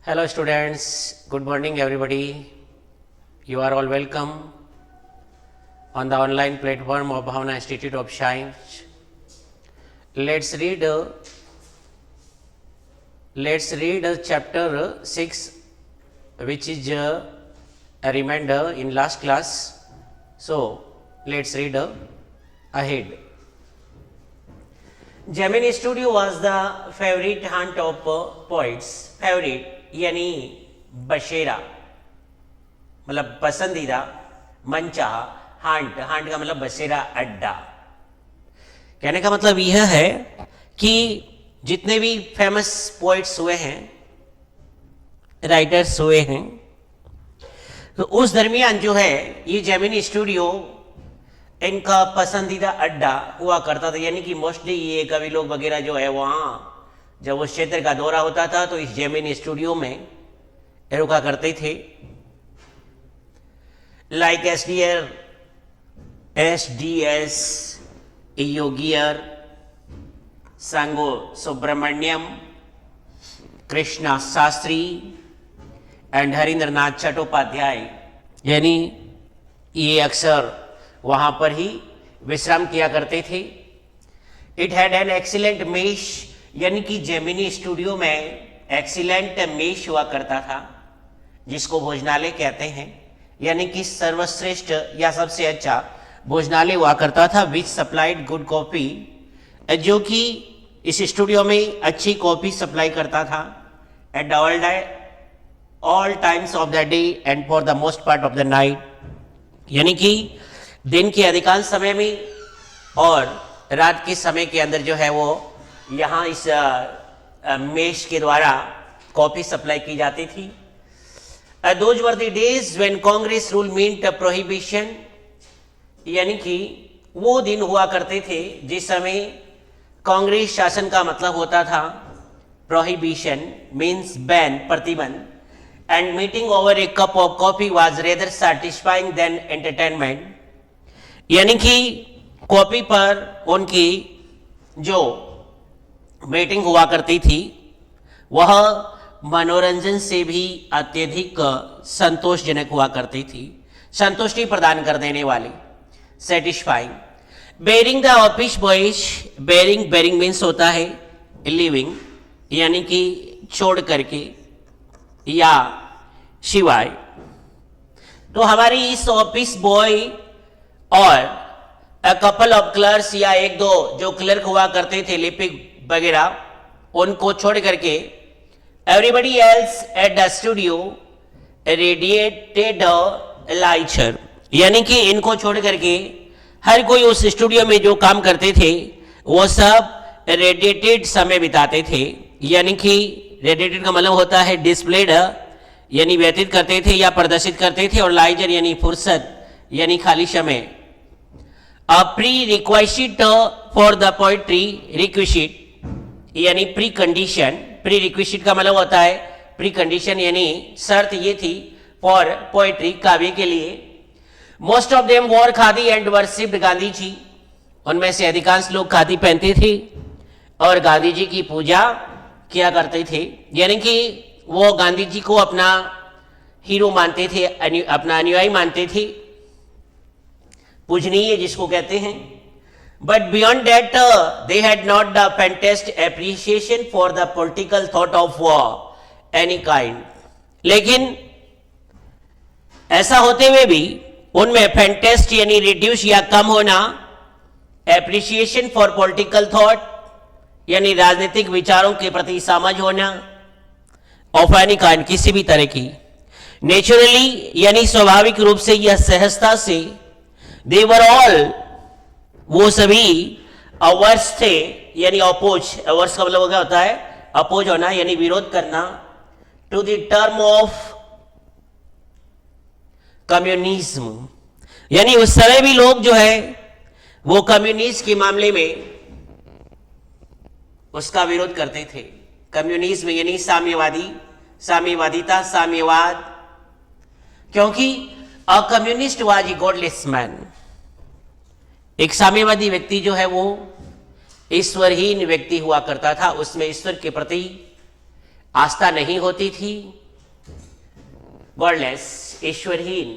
Hello students, good morning everybody. You are all welcome on the online platform of Bhavana Institute of Science. Let's read chapter 6, which is a reminder in last class. So let's read ahead. Gemini Studio was the favorite haunt of poets. Favorite यानी बशेरा मतलब पसंदीदा, मनचाहा, हांट का मतलब बसेरा, अड्डा। कहने का मतलब यह है कि जितने भी फेमस पोइट्स हुए हैं, राइटर्स हुए हैं, तो उस दरमियान जो है ये जेमिनी स्टूडियो इनका पसंदीदा अड्डा हुआ करता था। यानी कि मोस्टली ये कवि लोग वगैरह जो है वहाँ जब उस क्षेत्र का दौरा होता था तो इस जेमिनी स्टूडियो में रुका करते थे। लाइक एस.डी.एस. योगियर, सांगो सुब्रमण्यम, कृष्णा शास्त्री एंड हरिंद्रनाथ चट्टोपाध्याय, यानी ये अक्सर वहाँ पर ही विश्राम किया करते थे। It had an excellent mesh, यानी कि जेमिनी स्टूडियो में एक्सीलेंट मेश हुआ करता था, जिसको भोजनालय कहते हैं, यानी कि सर्वश्रेष्ठ या सबसे अच्छा भोजनालय हुआ करता था। विच सप्लाइड गुड कॉफी, जो कि इस स्टूडियो में अच्छी कॉफी सप्लाई करता था। At all times of the day and for the most part of the night, यानी कि दिन के अधिकांश समय में और रात के समय के अंदर जो है वो यहाँ इस मेश के द्वारा कॉफी सप्लाई की जाती थी। Those were the days when Congress rule meant prohibition, यानी कि वो दिन हुआ करते थे जिस समय कांग्रेस शासन का मतलब होता था प्रोहिबिशन मीन्स बैन, प्रतिबंध, and meeting over a cup of coffee was rather satisfying than entertainment, यानी कि कॉफी पर उनकी जो मीटिंग हुआ करती थी वह मनोरंजन से भी अत्यधिक संतोषजनक हुआ करती थी, संतुष्टि प्रदान कर देने वाली, satisfying. Bearing the office boys, bearing means होता है लिविंग, यानी कि छोड़ करके या शिवाय। तो हमारी इस ऑफिस बॉय और अ कपल ऑफ क्लर्क्स या एक दो जो क्लर्क हुआ करते थे लिपिक वगैरह, उनको छोड़ करके everybody else at the studio radiated leisure, यानी कि इनको छोड़ करके हर कोई उस स्टूडियो में जो काम करते थे वो सब रेडिएटेड समय बिताते थे। यानी कि रेडिएटेड का मतलब होता है डिस्प्लेड, यानी व्यतीत करते थे या प्रदर्शित करते थे, और लाइजर यानी फुर्सत यानी खाली समय। A prerequisite for the poetry, requisite यानी प्री कंडीशन, प्री रिक्विसिट का मतलब होता है प्री कंडीशन, यानी शर्त ये थी फॉर पोइट्री, काव्य के लिए। Most of them wore khadi and worshipped Gandhi ji, उनमें से अधिकांश लोग खादी पहनते थे और गांधी जी की पूजा किया करते थे, यानी कि वो गांधी जी को अपना हीरो मानते थे, अपना अनुयायी मानते थे, पूजनीय जिसको कहते हैं। But beyond that, they had not the fantastic appreciation for the political thought of any kind. लेकिन ऐसा होते हुए भी उनमें फैंटेस्ट यानी रिड्यूस या कम होना, एप्रिसिएशन फॉर पॉलिटिकल थॉट यानी राजनीतिक विचारों के प्रति समझ होना, ऑफ एनी काइंड किसी भी तरह की, नेचुरली यानी स्वाभाविक रूप से या सहजता से, दे वर ऑल वो सभी अवर्स थे, यानी अपोज, अवर्स का मतलब क्या होता है अपोज होना यानी विरोध करना, to the term of communism, यानी उस समय भी लोग जो है वो कम्युनिस्ट के मामले में उसका विरोध करते थे। कम्युनिज्म यानी साम्यवादी, साम्यवादिता, साम्यवाद, क्योंकि a communist was a godless man, एक साम्यवादी व्यक्ति जो है वो ईश्वरहीन व्यक्ति हुआ करता था, उसमें ईश्वर के प्रति आस्था नहीं होती थी, गॉडलेस, ईश्वरहीन।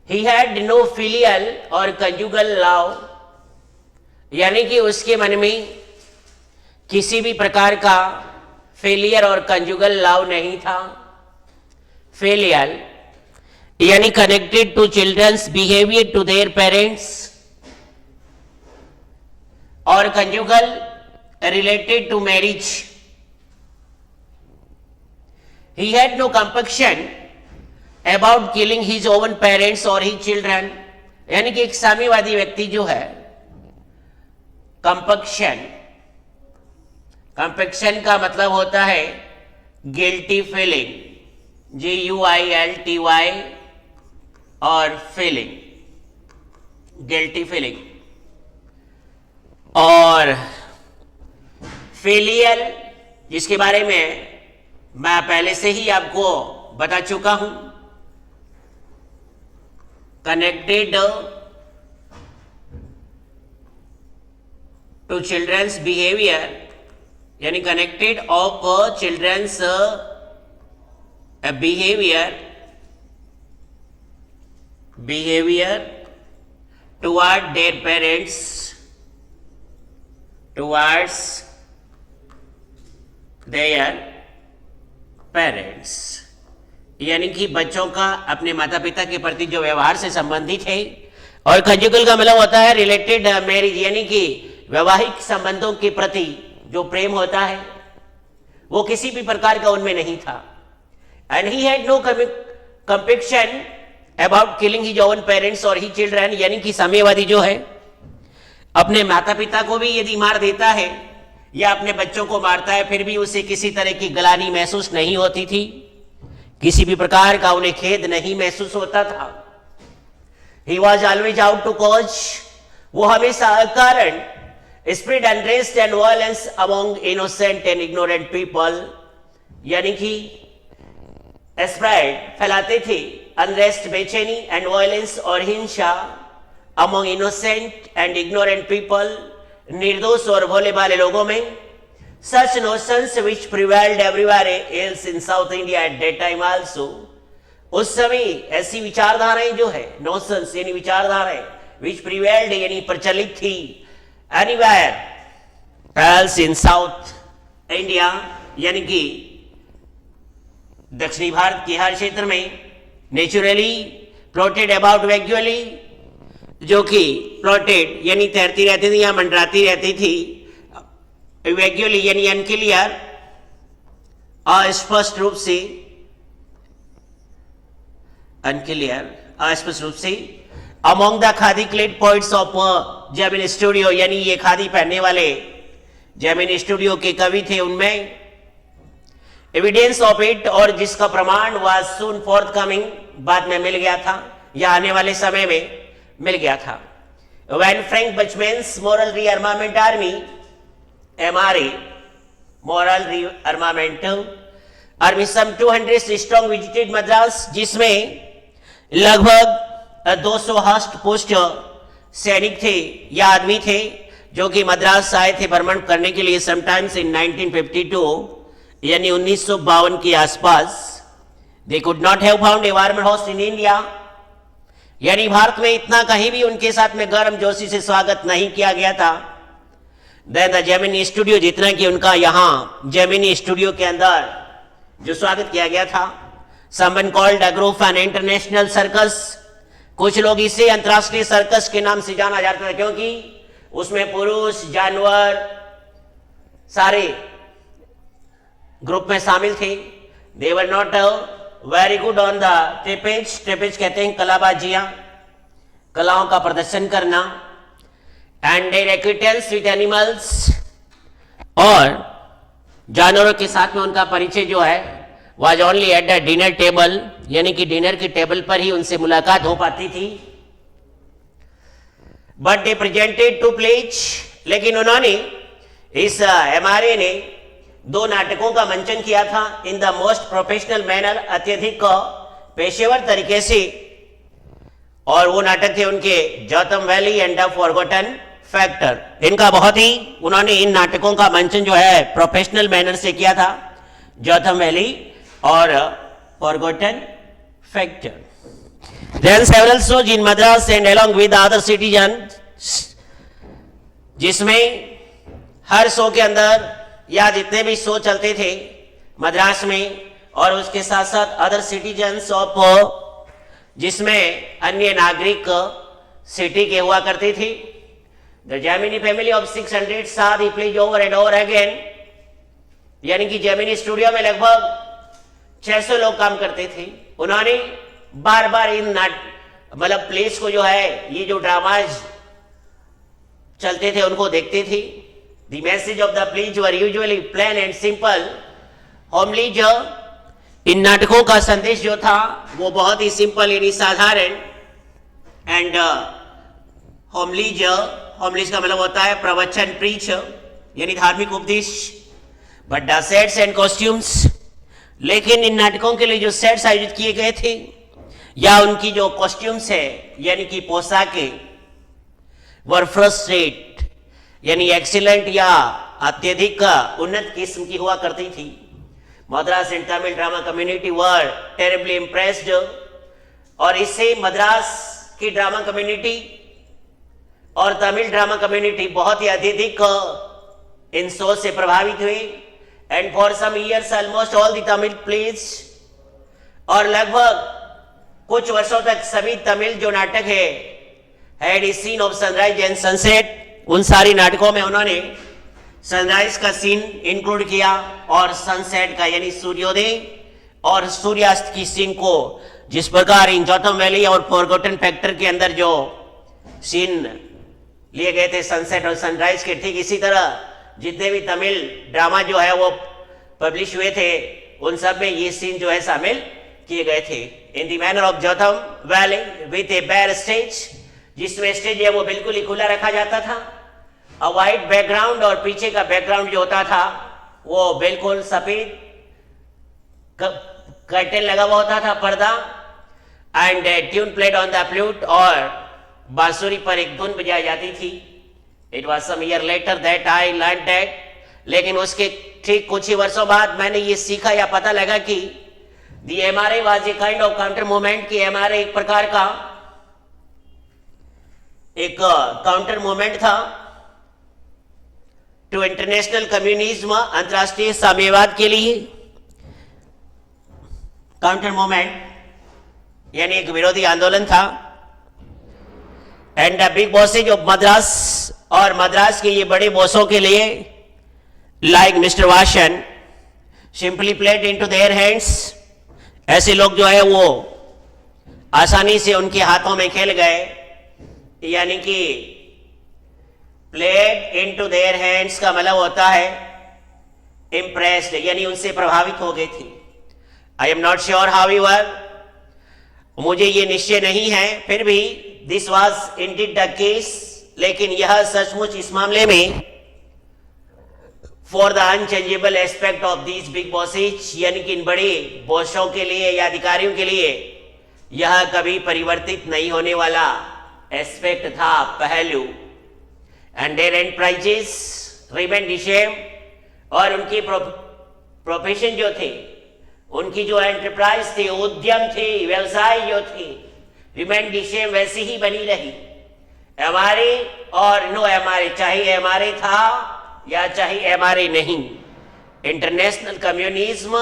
ही हैड नो फिलियल और कंजुगल लव, यानी कि उसके मन में किसी भी प्रकार का फेलियर और कंजुगल लव नहीं था। फेलियर यानी connected to children's behaviour to their parents, और conjugal related to marriage. He had no compunction about killing his own parents और हिज चिल्ड्रन, यानी कि एक साम्यवादी व्यक्ति जो है, कंपैक्शन, कंपैक्शन का मतलब होता है गिल्टी फीलिंग, GUILTY, और फीलिंग, गिल्टी फीलिंग। और फेलियर, जिसके बारे में मैं पहले से ही आपको बता चुका हूं, कनेक्टेड टू चिल्ड्रंस बिहेवियर, यानी connected of children's behaviour toward their parents, towards their parents, यानी कि बच्चों का अपने माता पिता के प्रति जो व्यवहार से संबंधित है। और कंजुगल का मतलब होता है रिलेटेड मैरिज, यानी कि वैवाहिक संबंधों के प्रति जो प्रेम होता है वो किसी भी प्रकार का उनमें नहीं था। And he had no compunction about killing his own parents और हिज चिल्ड्रन, यानी कि साम्यवादी जो है अपने माता पिता को भी यदि मार देता है या अपने बच्चों को मारता है, फिर भी उसे किसी तरह की ग्लानि महसूस नहीं होती थी, किसी भी प्रकार का उन्हें खेद नहीं महसूस होता था। He was always out to cause, वो हमेशा कारण spread unrest and violence among innocent and ignorant people, यानी कि स्प्रेड फैलाते थे अनरेस्ट, बेचैनी, एंड वायलेंस और हिंसा among innocent and ignorant people, निर्दोष और भोले भाले लोगों में। Such notions which prevailed everywhere else in South India at that time also, उस समय ऐसी विचारधाराएं जो है, नोशंस यानी विचारधाराएं, which prevailed यानी प्रचलित थी, anywhere else in South India, यानी कि दक्षिणी भारत के हर क्षेत्र में, नेचुरली प्लॉटेड अबाउट वैक्युअली, जो कि प्लॉटेड यानी तैरती रहती थी या मंडराती रहती थी, वैक्युअली यानी अनक्लियर, अस्पष्ट रूप से, अनक्लियर अस्पष्ट रूप से, among the khadi clad poets of Gemini studio, यानी ये खादी पहनने वाले जेमिनी स्टूडियो के कवि थे, उनमें एविडेंस ऑफ इट, और जिसका प्रमाण वाज सून फोर्थ कमिंग, बाद में मिल गया था या आने वाले समय में मिल गया था। When Frank Buchman's moral rearmament army, MRA, moral rearmament army, some 200 strong visited Madras, जिसमें लगभग 200 हष्ट पुष्ट सैनिक थे या आदमी थे जो कि मद्रास आए थे भ्रमण करने के लिए, समटाइम्स इन 1952, यानी 1952 के आसपास। They could not have found a warmer host in India, यानी भारत में इतना कहीं भी उनके साथ में गर्म जोशी से स्वागत नहीं किया गया था। देन द जेमिनी स्टूडियो, जितना कि उनका यहाँ जेमिनी स्टूडियो के अंदर जो स्वागत किया गया था, someone called a group an international circus, कुछ लोग इसे अंतरराष्ट्रीय सर्कस के नाम से जाना जाता था, क्योंकि उसमें पुरुष, जानवर सारे ग्रुप में शामिल थे। They were not very good on the trapeze, trapeze कहते हैं कलाबाजियां, कलाओं का प्रदर्शन करना, and their acquaintance with animals, और जानवरों के साथ में उनका परिचय जो है was only at the dinner table, यानी कि डिनर के टेबल पर ही उनसे मुलाकात हो पाती थी। But they presented two plays, लेकिन उन्होंने इस MRA ने 2 नाटकों का मंचन किया था in the most professional manner, अत्यधिक पेशेवर तरीके से, और वो नाटक थे उनके Jotham Valley and the forgotten factor. इनका बहुत ही, उन्होंने इन नाटकों का मंचन जो है प्रोफेशनल मैनर से किया था, Jotham Valley or Forgotten Factor. Then several shows in Madras and along with other citizens, जिसमें हर शो के अंदर या जितने भी शो चलते थे मद्रास में और उसके साथ साथ अदर सिटीजन्स ऑफ, जिसमें अन्य नागरिक सिटी के हुआ करती थी. द जेमिनी फैमिली ऑफ 600 साथ he plays over and over again, यानी कि जेमिनी स्टूडियो में लगभग 600 लोग काम करते थे. उन्होंने बार बार इन मतलब प्लेस को जो है, ये जो ड्रामाज चलते थे उनको देखते थे. The message of the plays were usually plain and simple homely. जो इन नाटकों का संदेश जो था वो बहुत ही सिंपल यानी साधारण एंड होमलीज. होमलीज का मतलब होता है प्रवचन, प्रीच यानी धार्मिक उपदेश. But the sets and costumes, लेकिन इन नाटकों के लिए जो सेट्स आयोजित किए गए थे या उनकी जो कॉस्ट्यूम्स है यानी कि पोशाकें, वर फर्स्ट रेट यानी एक्सीलेंट या अत्यधिक उन्नत किस्म की हुआ करती थी. Madras and Tamil drama community were terribly impressed, और इससे मद्रास की ड्रामा कम्युनिटी और तमिल ड्रामा कम्युनिटी बहुत ही अत्यधिक इन शो से प्रभावित हुई. And for some years almost all the Tamil plays, और लगभग कुछ वर्षों तक सभी तमिल जो नाटक है had a scene of sunrise and sunset. उन सारी नाटकों में उन्होंने सनराइज का सीन इंक्लूड किया और सनसेट का यानी सूर्योदय और सूर्यास्त की सीन को, जिस प्रकार इन जॉथम वैली और फॉरगॉटन फैक्टर के अंदर जो सीन लिए गए थे सनसेट और सनराइज के, ठीक इसी तरह जितने भी तमिल ड्रामा जो है वो पब्लिश हुए थे उन सब में ये सीन जो है शामिल किए गए थे. In the manner of Jotham Valley with a bare stage, जिसमें स्टेज है वो बिल्कुल ही खुला रखा जाता था. अ वाइट बैकग्राउंड, और पीछे का बैकग्राउंड जो होता था वो बिल्कुल सफेद कर्टेन लगा हुआ होता था, पर्दा. And tune played on the flute, और बांसुरी पर एक धुन बजाई जाती थी. It was some year later that I learn that, लेकिन उसके ठीक कुछ ही वर्षों बाद मैंने ये सीखा या पता लगा कि the MRA was a kind of counter movement, की एमआरए एक प्रकार का एक काउंटर मूवमेंट था टू इंटरनेशनल कम्युनिज्म, अंतरराष्ट्रीय साम्यवाद के लिए. काउंटर मूवमेंट यानी एक विरोधी आंदोलन था. And the big bosses of Madras, और मद्रास के ये बड़े बॉसों के लिए like mister वाशन simply played into their hands, ऐसे लोग जो है वो आसानी से उनके हाथों में खेल गए, यानी कि प्लेड इनटू देयर हैंड्स का मतलब होता है इम्प्रेस्ड, यानी उनसे प्रभावित हो गए थे. I am not sure however, मुझे ये निश्चय नहीं है, फिर भी this was Indeed the case, लेकिन यह सचमुच इस मामले में for the unchangeable aspect of these big bosses, यानी कि इन बड़े बॉसों के लिए या अधिकारियों के लिए यह कभी परिवर्तित नहीं होने वाला एस्पेक्ट था, पहलू. And their enterprises remain the same, और उनकी प्रोफेशन जो थे, उनकी जो एंटरप्राइज थी, उद्यम थी, व्यवसाय जो थी, रिमेन द सेम, वैसी ही बनी रही. एमआरए और नो एमआरए, चाहे एमआरए था या चाहे एमआरए नहीं, इंटरनेशनल कम्युनिज्म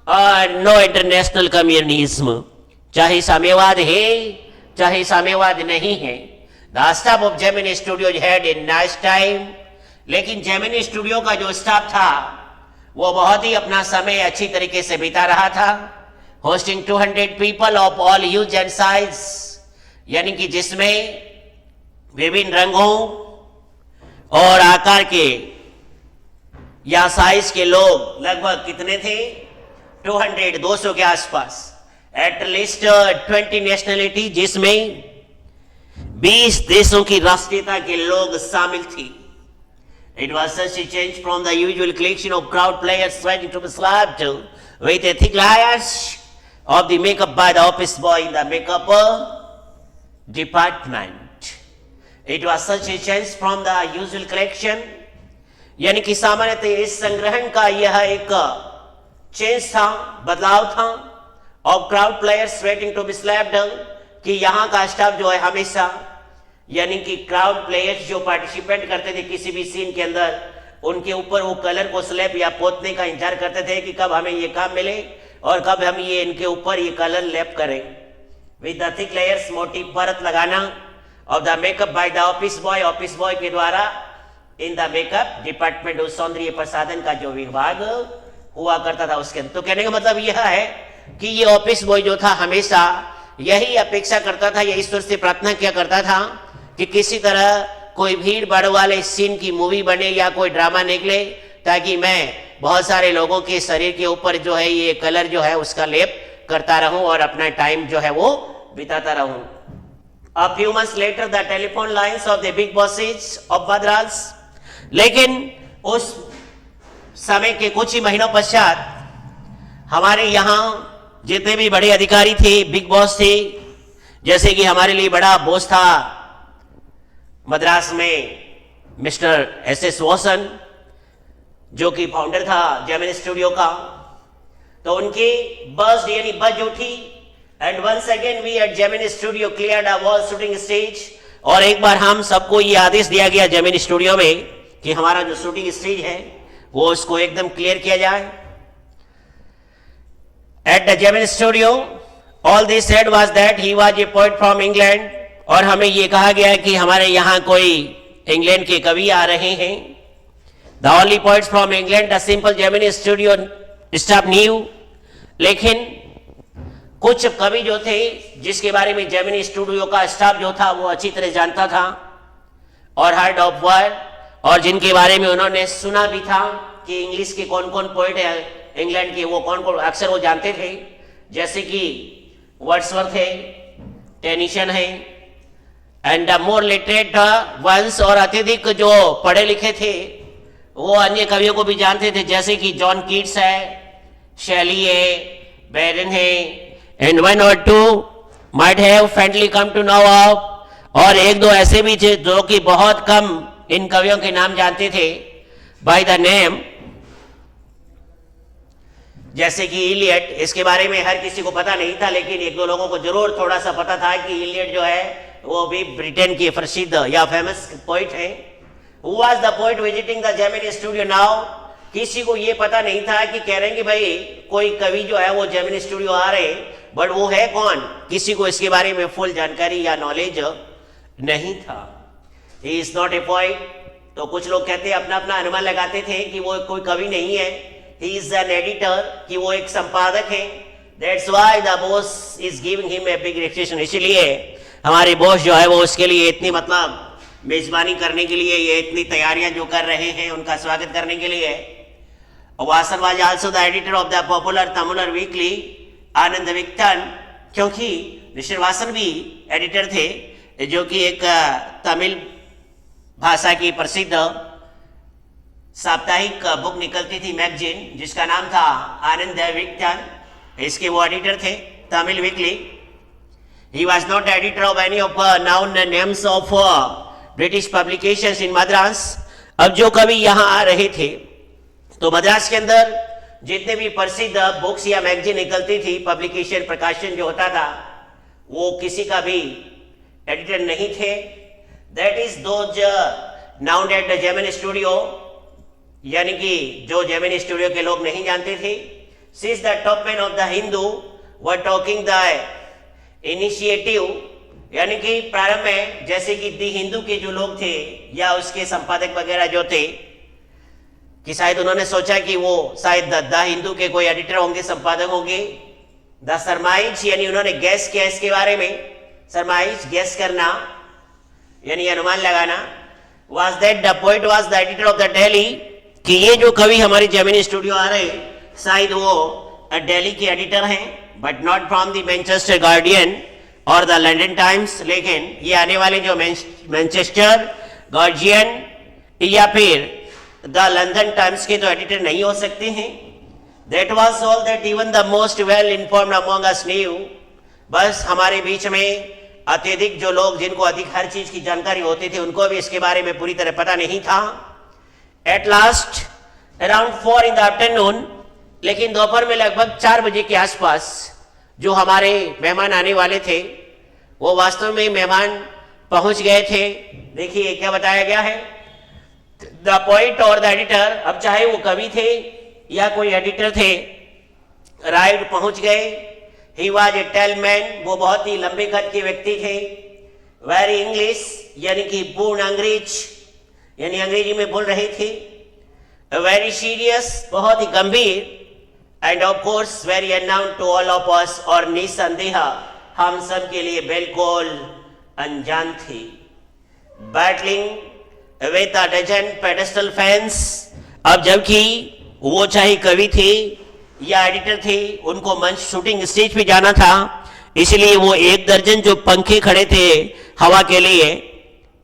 और नो इंटरनेशनल कम्युनिज्म, चाहे साम्यवाद है चाहे साम्यवाद नहीं है. The staff of Gemini studios had a nice time, लेकिन जेमिनी स्टूडियो का जो स्टाफ था वो बहुत ही अपना समय अच्छी तरीके से बिता रहा था. Hosting 200 people of all huge and size, यानी कि जिसमें विभिन्न रंगों और आकार के या साइज के लोग लगभग कितने थे, 200 के आसपास. एट लीस्ट 20 नेशनलिटी, जिसमें 20 देशों की राष्ट्रीयता के लोग शामिल थे. It was such a change from the usual collection of crowd players trying to be slapped with a thick layers of the makeup by the office boy in the makeup department. It was such a change from the usual collection, यानी कि सामान्यतः इस संग्रहण का यह एक change था, बदलाव था। और crowd players waiting to be slapped, कि यहाँ का स्टाफ जो है हमेशा, यानी कि क्राउड प्लेयर्स जो पार्टिसिपेट करते थे किसी भी सीन के अंदर, उनके ऊपर वो कलर को स्लैप या पोतने का इंतजार करते थे कि कब हमें ये काम मिले और कब हम ये इनके ऊपर ये कलर लैप करें। विद द थिक लेयर्स, मोटी परत लगाना of the makeup by the office boy के द्वारा इन द मेकअप डिपार्टमेंट, उस सौंदर्य प्रसाधन का जो विभाग हुआ करता था उसके अंदर। तो कहने का मतलब यह है कि ये ऑफिस बॉय जो था हमेशा यही अपेक्षा करता था, या ईश्वर से प्रार्थना किया करता था कि किसी तरह कोई भीड़ भाड़ वाले सीन की मूवी बने या कोई ड्रामा निकले, ताकि मैं बहुत सारे लोगों के शरीर के ऊपर जो है ये कलर जो है उसका लेप करता रहूं और अपना टाइम जो है वो बिताता रहूं। A few months later, the telephone lines of the big bosses of Madras, लेकिन उस समय के कुछ ही महीनों पश्चात हमारे यहाँ जितने भी बड़े अधिकारी थे, बिग बॉस थे, जैसे कि हमारे लिए बड़ा बॉस था मद्रास में मिस्टर एस वॉसन, जो कि फाउंडर था जेमिनी स्टूडियो का। तो उनकी बस यानी बज उठी, and once again we at Gemini Studio cleared a wall shooting stage, और एक बार हम सबको ये आदेश दिया गया जेमिनी स्टूडियो में कि हमारा जो शूटिंग स्टेज है वो उसको एकदम क्लियर किया जाए। Eight the Gemini studio all this said was that he was a poet from England, और हमें ये कहा गया कि हमारे यहाँ कोई इंग्लैंड के कवि आ रहे हैं। The only poets from England the simple Gemini studio staff new, लेकिन कुछ कवि जो थे जिसके बारे में जेमिनी स्टूडियो का स्टाफ जो था वो अच्छी तरह जानता था और हर्ड ऑफ वर्ड, और जिनके बारे में उन्होंने सुना भी था कि इंग्लिश के कौन कौन पोएट है इंग्लैंड के, वो कौन कौन अक्सर वो जानते थे, जैसे कि वर्ड्सवर्थ है, टेनिसन है, and the more literate ones, और अत्यधिक जो पढ़े लिखे थे वो अन्य कवियों को भी जानते थे, जैसे कि जॉन कीट्स है, शैली है, बैरन है, and one or two might have friendly come to know of, और एक दो ऐसे भी थे जो कि बहुत कम इन कवियों के नाम जानते थे बाय द नेम, जैसे कि इलियट। इसके बारे में हर किसी को पता नहीं था, लेकिन एक दो लोगों को जरूर थोड़ा सा पता था कि इलियट जो है वो भी ब्रिटेन के प्रसिद्ध या फेमस पोइट है। Who was the poet visiting the Gemini studio now? किसी को ये पता नहीं था कि कह रहे हैं कि भाई कोई कवि जो है वो जेमिनी स्टूडियो आ रहे, बट वो है कौन, किसी को इसके बारे में फुल जानकारी या नॉलेज नहीं था। He is not a poet, तो कुछ लोग कहते हैं अपना अपना अनुमान लगाते थे कि वो कोई कवि नहीं है। He is an editor, कि वो एक संपादक है। That's why the boss is giving him a big recognition, इसलिए हमारे बॉस जो है वो उसके लिए इतनी मतलब मेजबानी करने के लिए ये इतनी तैयारियां जो कर रहे हैं उनका स्वागत करने के लिए। Vasan was also the editor of the popular Tamil weekly Ananda Vikatan, क्योंकि मिस्टर वासन भी एडिटर थे जो कि एक तमिल भाषा की प्रसिद्ध साप्ताहिक बुक निकलती थी मैगजीन, जिसका नाम था आनंद विक्टन, इसके वो एडिटर थे Tamil weekly. He was not editor of any of known names of British publications in Madras। अब जो कवि यहाँ आ रहे थे तो मद्रास के अंदर जितने भी प्रसिद्ध बुक्स या मैगजीन निकलती थी, पब्लिकेशन प्रकाशन जो होता था, वो किसी का भी एडिटर नहीं थे। That is those noun eight the Gemini studio, यानी कि जो जेमिनी स्टूडियो के लोग नहीं जानते थे। Since the top man of the Hindu were talking the initiative, यानी कि प्रारंभ में जैसे कि दी हिंदू के जो लोग थे या उसके संपादक वगैरह जो थे, कि शायद उन्होंने सोचा कि वो शायद द हिंदू के कोई एडिटर होंगे, संपादक होंगे। द सरमाइज, यानी उन्होंने गैस किया इसके बारे में, सरमाइज गैस करना यानी अनुमान लगाना। Was that the poet was the editor of the Delhi, कि ये जो कवि हमारे जेमिनी स्टूडियो आ रहे शायद वो दिल्ली के एडिटर हैं, but not from the Manchester guardian और द लंदन टाइम्स, लेकिन ये आने वाले जो मैनचेस्टर गार्जियन या फिर द लंदन टाइम्स के तो एडिटर नहीं हो सकते हैं। That was all that even the most well informed among us new, बस हमारे बीच में अत्यधिक जो लोग जिनको अधिक हर चीज की जानकारी होती थी उनको भी इसके बारे में पूरी तरह पता नहीं था। At last around 4 in the afternoon, लेकिन दोपहर में लगभग 4 बजे के आसपास जो हमारे मेहमान आने वाले थे वो वास्तव में मेहमान पहुंच गए थे। देखिए क्या बताया गया है, द पोइट और द एडिटर, अब चाहे वो कवि थे या कोई एडिटर थे, राइड पहुंच गए। He was a tall man, वो बहुत ही लंबे कद के व्यक्ति थे। वेरी इंग्लिश, यानी कि पूर्ण अंग्रेज, यानी अंग्रेजी में बोल रहे थे। वेरी सीरियस, बहुत ही गंभीर। And of course very unknown to all of us, और निसंदेह हम सब के लिए बिल्कुल अनजान थी। Battling with a dozen pedestal fans, अब जबकि वो चाहे कवि थे या एडिटर थे, उनको मंच शूटिंग स्टेज पे जाना था, इसलिए वो 1 दर्जन जो पंखे खड़े थे हवा के लिए,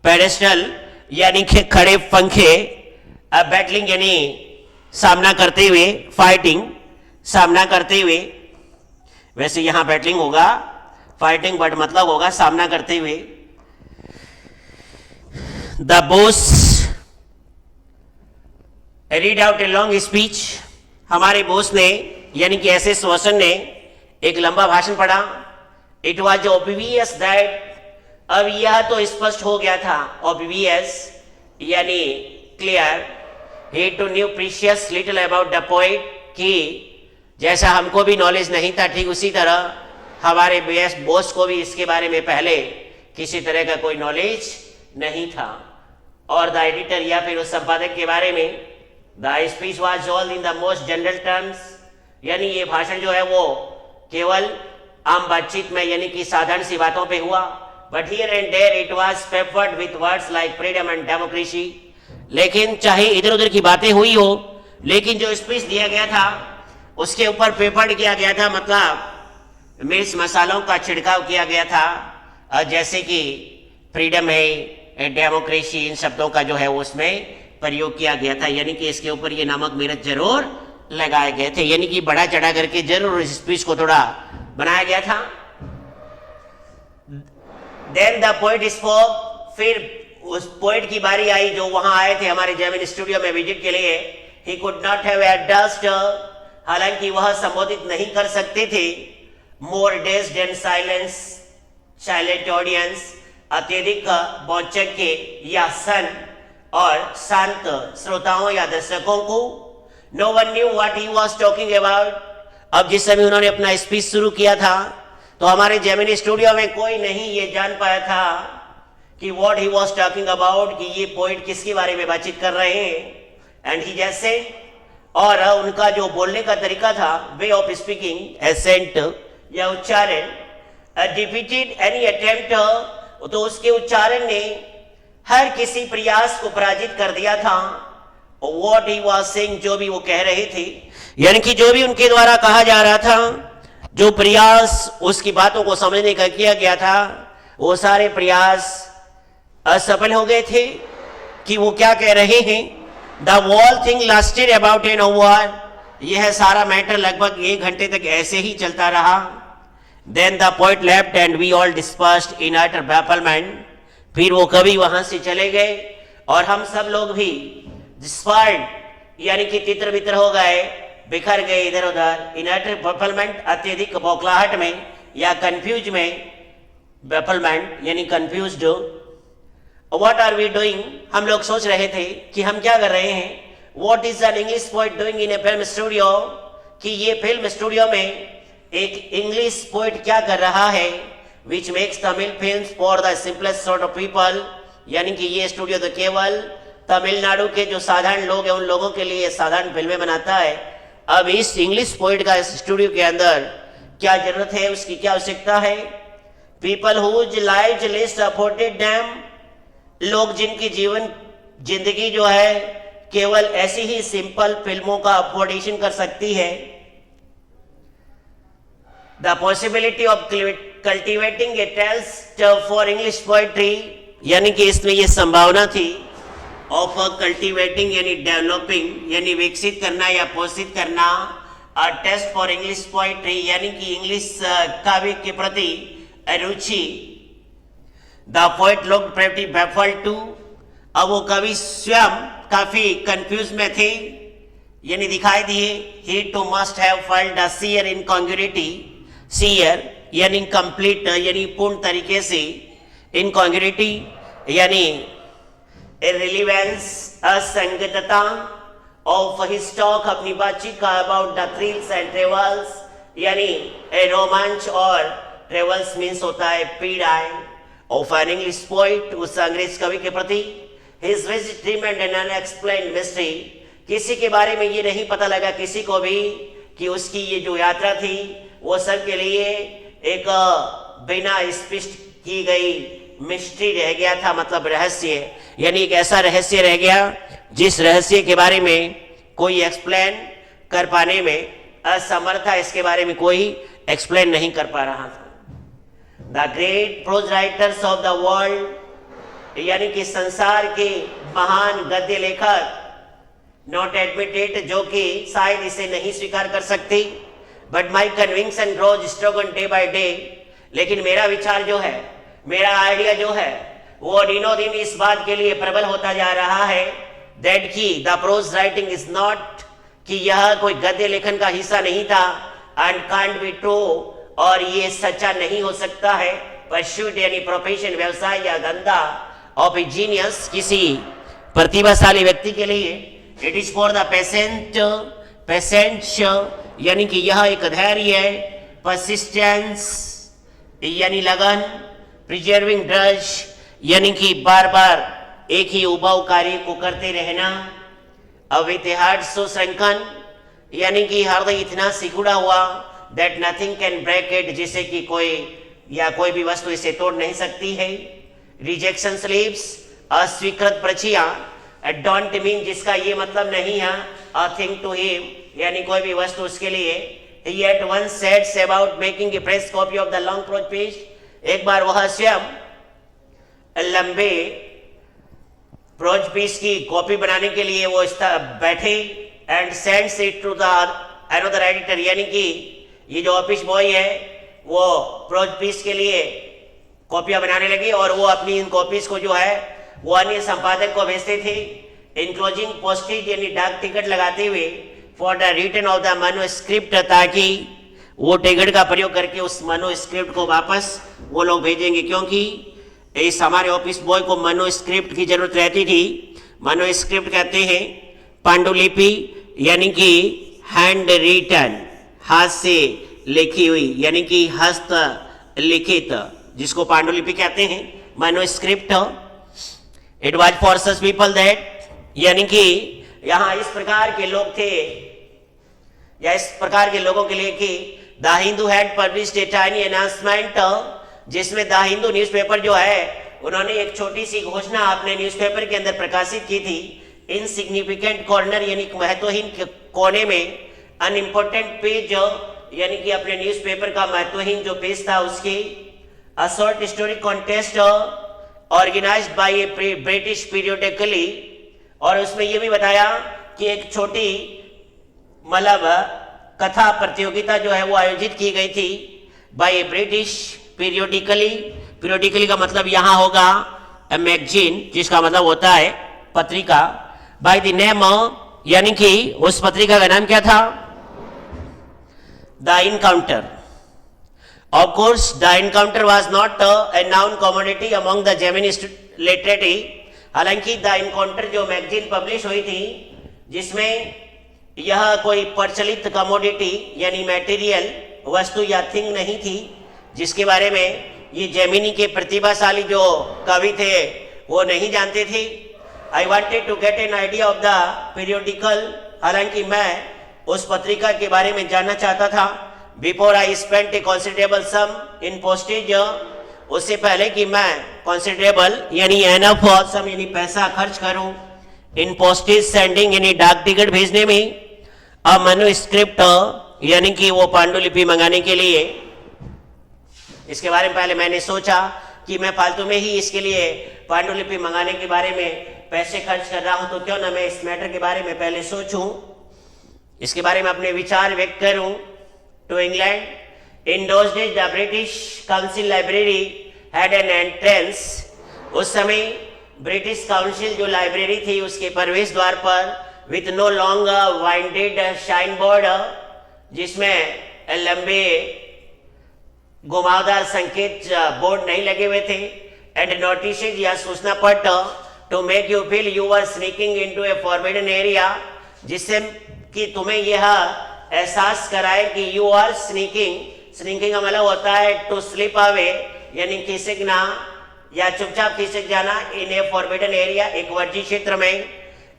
पेडेस्टल यानी कि खड़े पंखे, बैटलिंग यानी सामना करते हुए, फाइटिंग सामना करते हुए, वैसे यहां बैटलिंग होगा, फाइटिंग बट मतलब होगा सामना करते हुए। The boss read out a long speech, हमारे बॉस ने यानी कि एसएस वासन ने एक लंबा भाषण पढ़ा। इट वॉज ऑब्वियस दैट, अब यह तो स्पष्ट हो गया था, ऑब्वियस यानी clear, he too knew precious little about the poet, कि जैसा हमको भी नॉलेज नहीं था ठीक उसी तरह हमारे बॉस को भी इसके बारे में पहले किसी तरह का कोई नॉलेज नहीं था। और द एडिटर या फिर उस संपादक के बारे में, the speech was all in the most general terms, यानी ये भाषण जो है वो केवल आम बातचीत में यानी कि साधारण सी बातों पे हुआ। But here and there it was peppered with words like freedom and democracy, लेकिन चाहे इधर उधर की बातें हुई हो, लेकिन जो स्पीच दिया गया था उसके ऊपर पेपर्ड किया गया था, मतलब मिर्च मसालों का छिड़काव किया गया था, जैसे कि फ्रीडम है, डेमोक्रेसी, इन शब्दों का जो है उसमें प्रयोग किया गया था, यानी कि इसके ऊपर ये नमक मिर्च जरूर लगाए गए थे, यानी कि बड़ा चढ़ा करके जरूर इस स्पीच को थोड़ा बनाया गया था। देन द पोइट स्पोक, फिर उस पोइट की बारी आई जो वहां आए थे हमारे जर्मन स्टूडियो में विजिट के लिए। He could not have addressed, हालांकि वह संबोधित नहीं कर सकते थे, मोर डेज्ड एंड साइलेंट ऑडियंस, अत्यधिक बौचक्के या सन और शांत श्रोताओं या दर्शकों को। No one knew what he was talking about, अब जिस समय उन्होंने अपना स्पीच शुरू किया था तो हमारे जेमिनी स्टूडियो में कोई नहीं ये जान पाया था कि what he was talking about, कि ये पोइट किसके बारे में बातचीत कर रहे हैं। एंड ही जैसे, और उनका जो बोलने का तरीका था, वे ऑफ स्पीकिंग, एसेंट या उच्चारण, डिफीटेड एनी अटेम्प्ट, तो उसके उच्चारण ने हर किसी प्रयास को पराजित कर दिया था। व्हाट ही वाज सेइंग, जो भी वो कह रहे थे, यानी कि जो भी उनके द्वारा कहा जा रहा था, जो प्रयास उसकी बातों को समझने का किया गया था, वो सारे प्रयास असफल हो गए थे कि वो क्या कह रहे हैं। The wall thing lasted about an hour, यह सारा मैटर लगभग 1 घंटे तक ऐसे ही चलता रहा। Then the poet left and we all dispersed in utter bafflement, फिर वो कवि वहां से चले गए और हम सब लोग भी डिस्पर्ड यानी कि तितर बितर हो गए, बिखर गए इधर उधर। इन अटर बैफलमेंट, अत्यधिक बौखलाहट में या कंफ्यूज में, बैफलमेंट यानी confused. What are we doing, हम लोग सोच रहे थे कि हम क्या कर रहे हैं। What is an English poet doing in A film studio, कि ये फिल्म स्टूडियो में एक इंग्लिश पोइट क्या कर रहा है। Which makes Tamil film for the simplest sort of people, यानी कि ये स्टूडियो तो केवल तमिलनाडु के जो साधारण लोग हैं उन लोगों के लिए साधारण फिल्में बनाता है। अब इस इंग्लिश पोइट का स्टूडियो के अंदर क्या जरूरत है, उसकी क्या आवश्यकता है। People whose lives least afforded them, लोग जिनकी जिंदगी जो है केवल ऐसी ही सिंपल फिल्मों का अफोर्डेशन कर सकती है। The possibility of cultivating a taste for English poetry, यानी कि इसमें यह संभावना थी ऑफ कल्टिवेटिंग यानी डेवलपिंग यानी विकसित करना या पोषित करना, टेस्ट फॉर इंग्लिश पोएट्री यानी कि इंग्लिश काव्य के प्रति रुचि। The poet looked pretty baffled too, अब वो कवि स्वयं काफी कंफ्यूज में थे। यानी दिखाई दिए। He too must have felt a sheer incongruity, sheer यानी कंप्लीट यानी पूर्ण तरीके से, इनकॉन्ग्रुइटी यानी इररिलेवेंस, असंगतता ऑफ हिज टॉक, अपनी बातचीत का, about the thrills and travails यानी रोमांच, और ट्रेवल्स मीन्स होता है पीड़ाएं, ऑफ एन इंग्लिश पोइट, उस अंग्रेज कवि के प्रति, his visit remained an unexplained mystery, किसी के बारे में ये नहीं पता लगा किसी को भी कि उसकी ये जो यात्रा थी वो सब के लिए एक बिना स्पष्ट की गई मिस्ट्री रह गया था, मतलब रहस्य, यानी एक ऐसा रहस्य रह गया जिस रहस्य के बारे में कोई एक्सप्लेन कर पाने में असमर्थ था, इसके बारे में कोई एक्सप्लेन नहीं कर पा रहा था। The great prose writers of the world यानी कि संसार के महान गद्य लेखक, नॉट एडमिटेड जो कि शायद इसे नहीं स्वीकार कर सकती, but my conviction grows struggle day by day, लेकिन मेरा विचार जो है, मेरा आइडिया जो है वो दिनों दिन इस बात के लिए प्रबल होता जा रहा है दैट की the pros writing is not, कि यह कोई गद्य लेखन का हिस्सा नहीं था, एंड कांट बी ट्रू, और ये सच्चा नहीं हो सकता है, परस्यूट यानी प्रोफेशन, व्यवसाय या धंधा, ऑफ ए जीनियस किसी प्रतिभाशाली व्यक्ति के लिए, it is for the patient यानी कि यह एक धैर्य है, परसिस्टेंस यानी लगन, प्रिजर्विंग ड्रज यानी कि बार बार एक ही उबाऊ कार्य को करते रहना, अवितहाट सुसंकन यानी कि हृदय इतना सिकुड़ा हुआ that nothing can break it, जिसे कि कोई भी वस्तु इसे तोड़ नहीं सकती है, रिजेक्शन स्लिप्स अस्वीकृत पर्चियां, डोंट मीन जिसका ये मतलब नहीं है अ थिंग टू हिम यानी कोई भी वस्तु उसके लिए, he at once said about making a press copy of the long prose piece, एक बार वह स्वयं लंबे प्रोज पीस की कॉपी बनाने के लिए वो बैठे, and sends it to the another editor यानी कि ये जो ऑफिस बॉय है वो प्रोज पीस के लिए कॉपियां बनाने लगे, और वो अपनी इन कॉपीज को जो है वो अन्य संपादक को भेजते थे, इनक्लोजिंग पोस्टेज यानी डाक टिकट लगाते हुए, for the return of the manuscript, ताकि वो टिकट का प्रयोग करके उस मैन्युस्क्रिप्ट को वापस वो लोग भेजेंगे, क्योंकि इस हमारे ऑफिस बॉय को मैन्युस्क्रिप्ट की जरूरत रहती थी। मैन्युस्क्रिप्ट कहते हैं पांडुलिपि यानी कि हैंड रिटन, हाथ से लिखी हुई यानी कि हस्त लिखित, जिसको पांडुलिपि कहते हैं, manuscript. It was for such people that यानी कि यहाँ इस प्रकार के लोग थे या इस प्रकार के लोगों के लिए कि the Hindu had published a tiny announcement, जिसमें द हिंदू न्यूज़पेपर जो है उन्होंने एक छोटी सी घोषणा अपने न्यूज़पेपर के अंदर प्रकाशित की थी, इनसिग्निफिकेंट कॉर्नर यानी महत्वहीन कोने में, अनइम्पोर्टेंट पेज यानी कि अपने न्यूज़पेपर का महत्वहीन जो पेज था उसकी, a short story contest organised by a British periodically, और उसमें यह भी बताया कि एक छोटी मतलब कथा प्रतियोगिता जो है वो आयोजित की गई थी bye a British periodically, periodically का मतलब यहाँ होगा मैगजीन, जिसका मतलब होता है पत्रिका, बाय द नेम यानी कि उस पत्रिका का नाम क्या था, the encounter. Of course the encounter was not a known commodity among the Geminist literati, हालांकि द इनकाउंटर जो मैगजीन पब्लिश हुई थी जिसमें यह कोई प्रचलित कमोडिटी यानी मटेरियल वस्तु या थिंग नहीं थी, जिसके बारे में ये जेमिनी के प्रतिभाशाली जो कवि थे वो नहीं जानते थे। I wanted to get an idea of the periodical, हालांकि मैं उस पत्रिका के बारे में जानना चाहता था, before I spent a considerable sum in postage, उससे पहले कि मैं कॉन्सिडरेबल यानी एनफ सम यानी पैसा खर्च करूं इन पोस्टेज सेंडिंग यानी डाक टिकट भेजने में, अ मैन्युस्क्रिप्ट यानी कि वो पांडुलिपि मंगाने के लिए। इसके बारे में पहले मैंने सोचा कि मैं फालतू में ही इसके लिए पांडुलिपि मंगाने के बारे में पैसे खर्च कर रहा हूं, तो क्यों ना मैं इस मैटर के बारे में पहले सोचूं, इसके बारे में अपने विचार व्यक्त करूं। To England in those days the British Council library had an entrance, उस समय ब्रिटिश काउंसिल जो लाइब्रेरी थी उसके प्रवेश द्वार पर with no long winded sign board, जिसमें लंबे घुमावदार संकेत बोर्ड नहीं लगे हुए थे, एंड नोटिस या सूचना पट to make you feel you are sneaking into a forbidden area, जिससे कि तुम्हें यह एहसास कराए कि यू आर स्नीकिंग। स्नीकिंग का मतलब होता है टू स्लिप अवे, यानी खिसकना या चुपचाप खिसक जाना, इन ए फॉरबिडन एरिया, एक वर्जित क्षेत्र में।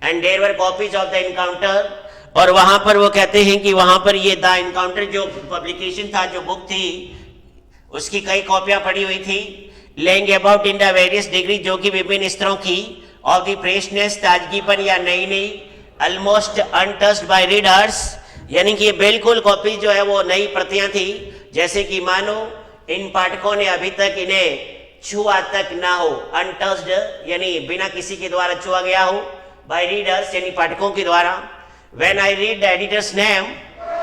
And there were copies of the Encounter, और वहां पर वो कहते हैं कि वहां पर ये द इनकाउंटर जो पब्लिकेशन था, जो बुक थी, उसकी कई कॉपियां पड़ी हुई थी। Laying about in the various degree, जो कि विभिन्न स्तरों की, ऑफ द फ्रेशनेस, ताजगीपन या नई नई, ऑलमोस्ट अनटच्ड बाय रीडर्स, यानी कि ये बिल्कुल कॉपी जो है वो नई प्रतियां थी, जैसे कि मानो इन पाठकों ने अभी तक इन्हें छुआ तक ना हो। अनटच्ड यानी बिना किसी के द्वारा छुआ गया हो, बाय रीडर्स यानी पाठकों के द्वारा। When I read the editors name,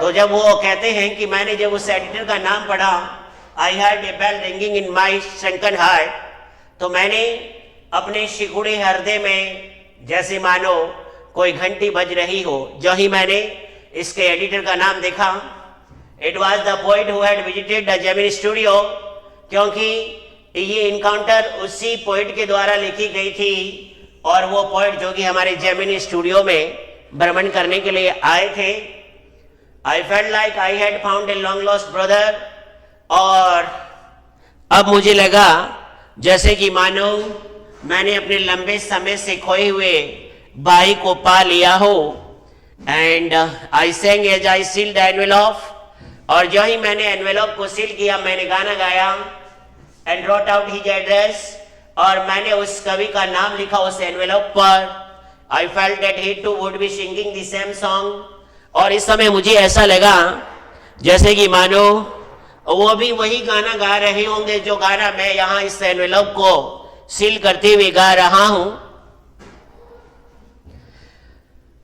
तो जब वो कहते हैं कि मैंने जब उस एडिटर का नाम पढ़ा, I heard a bell ringing in my shrunken heart, तो मैंने अपने शिकुड़े हृदय में जैसे मानो कोई घंटी बज रही हो, जो ही मैंने इसके एडिटर का नाम देखा। It was the poet who had visited the Gemini studio, क्योंकि ये इनकाउंटर उसी पोइट के द्वारा लिखी गई थी, और वो पोइट जो कि हमारे जेमिनी स्टूडियो में भ्रमण करने के लिए आए थे। I felt like I had found a long lost brother, और अब मुझे लगा जैसे कि मानो मैंने अपने लंबे समय से खोए हुए भाई को पा लिया हो। And I sang as I sealed the envelope, और जो ही मैंने एनवेलप को सील किया, मैंने गाना गाया। And wrote out his address, और मैंने उस कवि का नाम लिखा उस एनवेलप पर। I felt that he too would be singing the same song, और इस समय मुझे ऐसा लगा जैसे कि मानो वो भी वही गाना गा रहे होंगे जो गाना मैं यहाँ इस एनवेलप को सील करते हुए गा रहा हूं।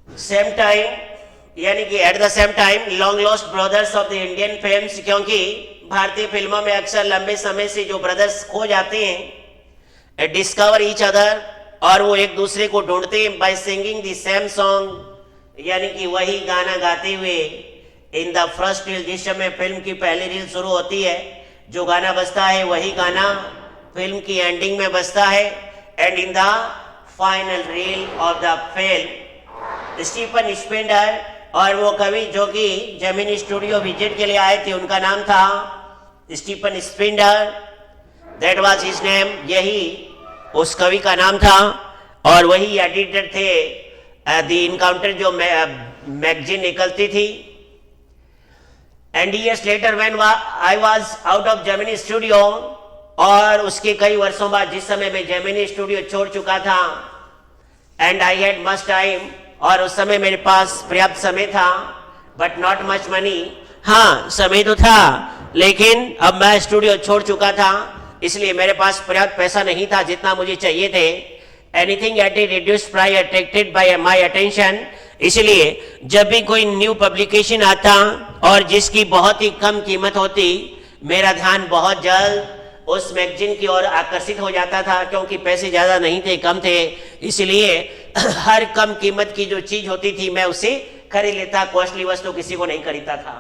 सेम टाइम यानी कि at the same time long lost brothers of the Indian films, क्योंकि भारतीय फिल्मों में अक्सर लंबे समय से जो ब्रदर्स खो जाते हैं, डिस्कवर ईच अदर, और वो एक दूसरे को ढूंढते हैं by singing the same song, यानी कि वही गाना गाते हुए। इन द फर्स्ट रील, जिस समय फिल्म की पहली रील शुरू होती है, जो गाना बजता है वही गाना फिल्म की एंडिंग में बजता है। And in the final reel of the film, Stephen Spender, और वो कवि जो कि जेमिनी स्टूडियो विजिट के लिए आए थे, उनका नाम था Stephen Spender, that was his name, यही उस कवि का नाम था, और वही एडिटर थे द इनकाउंटर जो मैगजीन निकलती थी। And years later when I was out of Gemini studio, और उसके कई वर्षों बाद जिस समय मैं जेमिनी स्टूडियो छोड़ चुका था, and I had much time, और उस समय मेरे पास पर्याप्त समय था, बट नॉट मच मनी, हाँ समय तो था, लेकिन अब मैं स्टूडियो छोड़ चुका था, इसलिए मेरे पास पर्याप्त पैसा नहीं था जितना मुझे चाहिए थे। Anything at A reduced price attracted by my attention, इसलिए जब भी कोई न्यू पब्लिकेशन आता और जिसकी बहुत ही कम कीमत होती, मेरा ध्यान बहुत जल्द उस मैगजीन की ओर आकर्षित हो जाता था, क्योंकि पैसे ज्यादा नहीं थे, कम थे, इसलिए हर कम कीमत की जो चीज होती थी मैं उसे खरीद लेता, कॉस्टली वस्तु किसी को नहीं खरीदता था।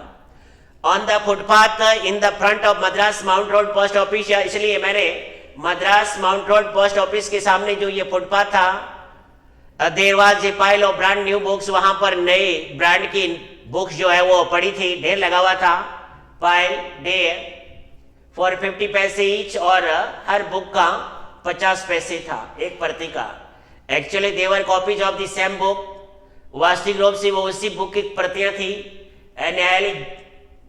On the footpath in the front of Madras Mount Road post office, इसलिए मैंने Madras Mount Road post office के सामने जो ये फुटपाथ था, there was a pile of brand new books, वहां पर नए ब्रांड की बुक्स जो है वो पड़ी थी, ढेर लगा हुआ था, पाइल ढेर, फॉर 50 पैसे ईच, और हर बुक का 50 पैसे था एक प्रति का। Actually there were copies of the same book, वास्तविक रूप से वो उसी बुक की प्रतियां थी। An elegant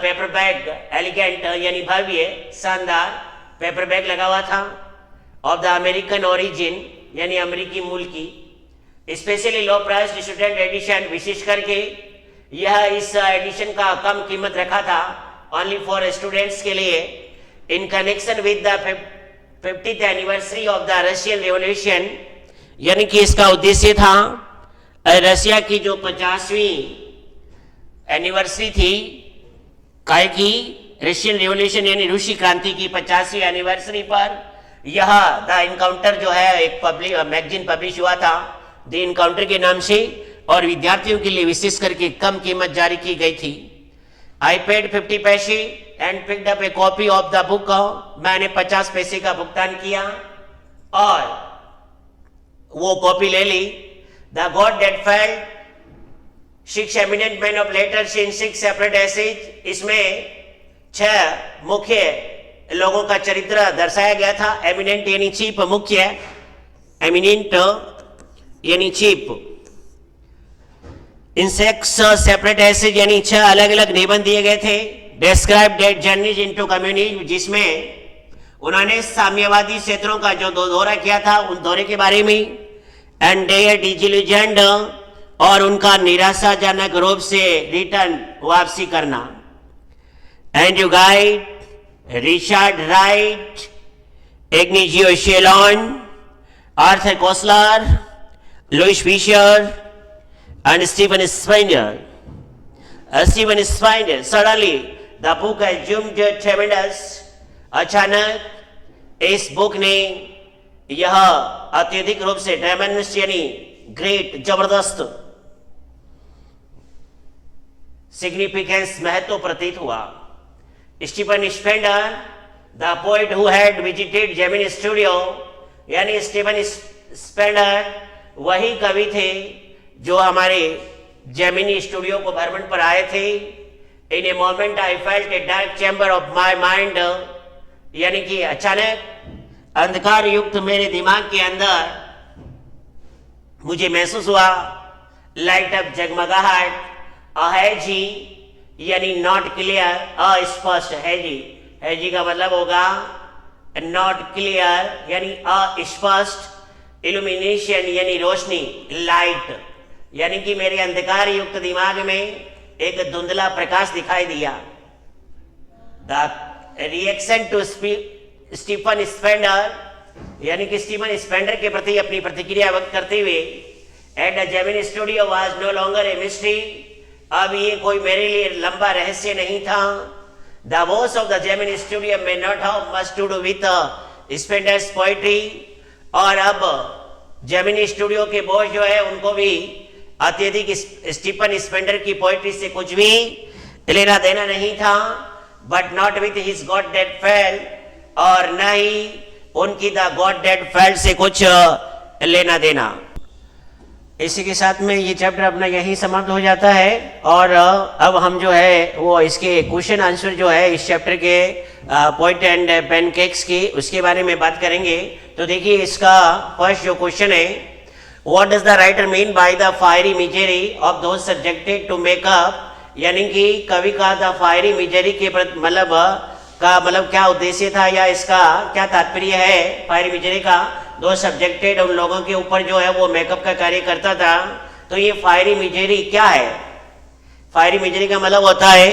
paper bag, elegant यानी भव्य, शानदार पेपर बैग लगा हुआ था, ऑफ द अमेरिकन ओरिजिन यानी अमेरिकी मूल की, specially low price student edition, विशेष करके यह इस एडिशन का कम कीमत रखा था ओनली फॉर स्टूडेंट्स के लिए, in connection with the 50th anniversary of the Russian revolution, यानी कि इसका उद्देश्य था रशिया की जो 50वीं एनिवर्सरी थी, काय की रशियन रेवोल्यूशन यानी रूसी क्रांति की 50वीं एनिवर्सरी पर यह द इनकाउंटर जो है एक मैगजीन पब्लिश हुआ था, द इनकाउंटर के नाम से और विद्यार्थियों के लिए विशेष करके कम कीमत जारी की गई थी। आई पेड 50 पैसे and picked up A copy of the book. मैंने 50 पैसे का भुगतान किया और वो कॉपी ले ली। The God that failed 6 eminent men of letters in 6 separate essays. इसमें 6 मुख्य लोगों का चरित्र दर्शाया गया था। एमिनेंट यानी चीफ, मुख्य, एमिनेंट यानी चीफ। इन 6 सेपरेट एसेज यानी 6 अलग अलग निबंध दिए गए थे। Describe that journeys into communism, जिसमें उन्होंने साम्यवादी क्षेत्रों का जो दौरा किया था उन दौरे के बारे में। एंड देयर डिजिल्यूजन्ड, और उनका निराशाजनक रूप से रिटर्न, वापसी करना। André Gide Richard Wright, Ignazio Silone, Arthur Koestler, Louis Fischer and Stephen Spender. Stephen Spender, suddenly the book assumed tremendous. अचानक इस बुक ने यह अत्यधिक रूप से ट्रेमेंडस यानी ग्रेट, जबरदस्त सिग्निफिकेंस, महत्व प्रतीत हुआ। Stephen Spender, the poet who had visited Gemini studio, यानी स्टीफन स्पेंडर वही कवि थे जो हमारे जेमिनी स्टूडियो को भ्रमण पर आए थे। In a moment I felt a dark chamber of my mind, यानी कि अचानक अंधकार युक्त मेरे दिमाग के अंदर मुझे महसूस हुआ लाइट अप, जगमगाहट, अहैजी यानी नॉट क्लियर, अस्पष्ट। हैजी, हैजी का मतलब होगा नॉट क्लियर यानी अस्पष्ट। इल्यूमिनेशन यानी रोशनी, लाइट, यानी कि मेरे अंधकार युक्त दिमाग में एक धुंधला प्रकाश दिखाई दिया। The reaction to Stephen Spender, यानी कि स्टीफन स्पेंडर के प्रति अपनी प्रतिक्रिया व्यक्त करते हुए, at the Gemini studio was no longer a mystery, अब ये कोई मेरे लिए लंबा रहस्य नहीं था। The voice of the Gemini studio may not have much to do with Spender's poetry, और अब जेमिनी स्टूडियो के बॉस जो है उनको भी अत्यधिक स्टीफन स्पेंडर की पोएट्री से कुछ भी लेना देना नहीं था। But not with his God dead fail, और न ही उनकी द गॉड डेड फेल से कुछ लेना देना। इसी के साथ में ये चैप्टर अपना यही समाप्त हो जाता है। और अब हम जो है वो इसके क्वेश्चन आंसर जो है इस चैप्टर के पॉइंट एंड पैनकेक्स की, उसके बारे में बात करेंगे। तो देखिए इसका फर्स्ट जो क्वेश्चन है, what does the writer mean by the fiery misery of those subjected to makeup, यानी कि कवि का द फायरी मिजरी के मतलब क्या उद्देश्य था या इसका क्या तात्पर्य है। फायरी मिजरी का दो सब्जेक्टेड, उन लोगों के ऊपर जो है वो मेकअप का कार्य करता था। तो ये फायरी मिजरी क्या है? फायरी मिजरी का मतलब होता है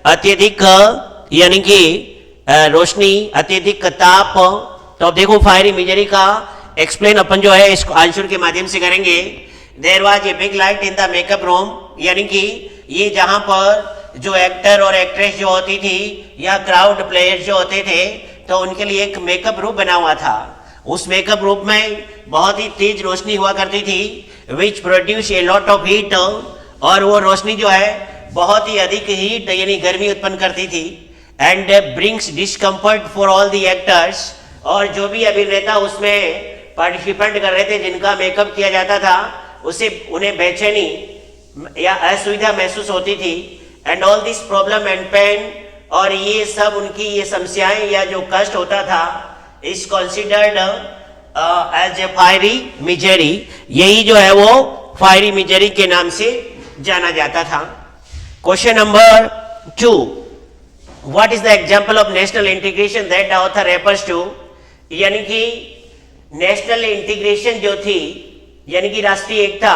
अत्यधिक यानी कि रोशनी, अत्यधिक ताप। तो अब देखो फायरी मिजरी का एक्सप्लेन अपन जो है इस आंसर के माध्यम से करेंगे। There was a big light in the makeup room, यानी कि ये जहां पर जो एक्टर और एक्ट्रेस जो होती थी या क्राउड प्लेयर्स जो होते थे, तो उनके लिए एक मेकअप रूम बना हुआ था। उस मेकअप रूम में बहुत ही तेज रोशनी हुआ करती थी, which produce a lot of heat, और वो रोशनी जो है बहुत ही अधिक हीट यानी गर्मी उत्पन्न करती थी। And brings discomfort for all the actors, और जो भी अभिनेता उसमें पार्टिसिपेंट कर रहे थे जिनका मेकअप किया जाता था, उसे उन्हें बेचैनी या असुविधा महसूस होती थी। And all this problem and pain, और ये सब उनकी ये समस्याएं या जो कष्ट होता था, is considered as a fiery misery, यही जो है वो फायरी मिजरी के नाम से जाना जाता था। Question number 2, what is the example of national integration that the author refers to, यानी कि नेशनल इंटीग्रेशन जो थी यानी कि राष्ट्रीय एकता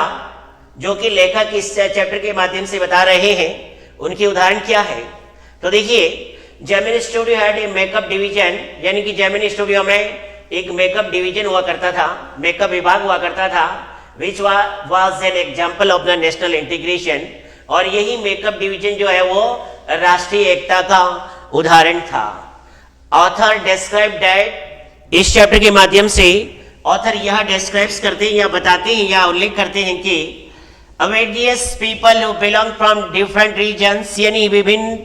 जो कि लेखक इस चैप्टर के माध्यम से बता रहे हैं, उनकी उदाहरण क्या है। तो देखिए, Gemini studio had a makeup division, यानी कि जेमिनी स्टूडियो में एक मेकअप डिवीजन हुआ करता था, मेकअप विभाग हुआ करता था, which was an example of the national integration, और यही मेकअप डिवीजन जो है वो राष्ट्रीय एकता का उदाहरण था। ऑथर डिस्क्राइब दैट, इस चैप्टर के माध्यम से ऑथर यह डिस्क्राइब्स करते हैं या बताते हैं या उल्लेख करते हैं कि various people who belong from different regions, यानी विभिन्न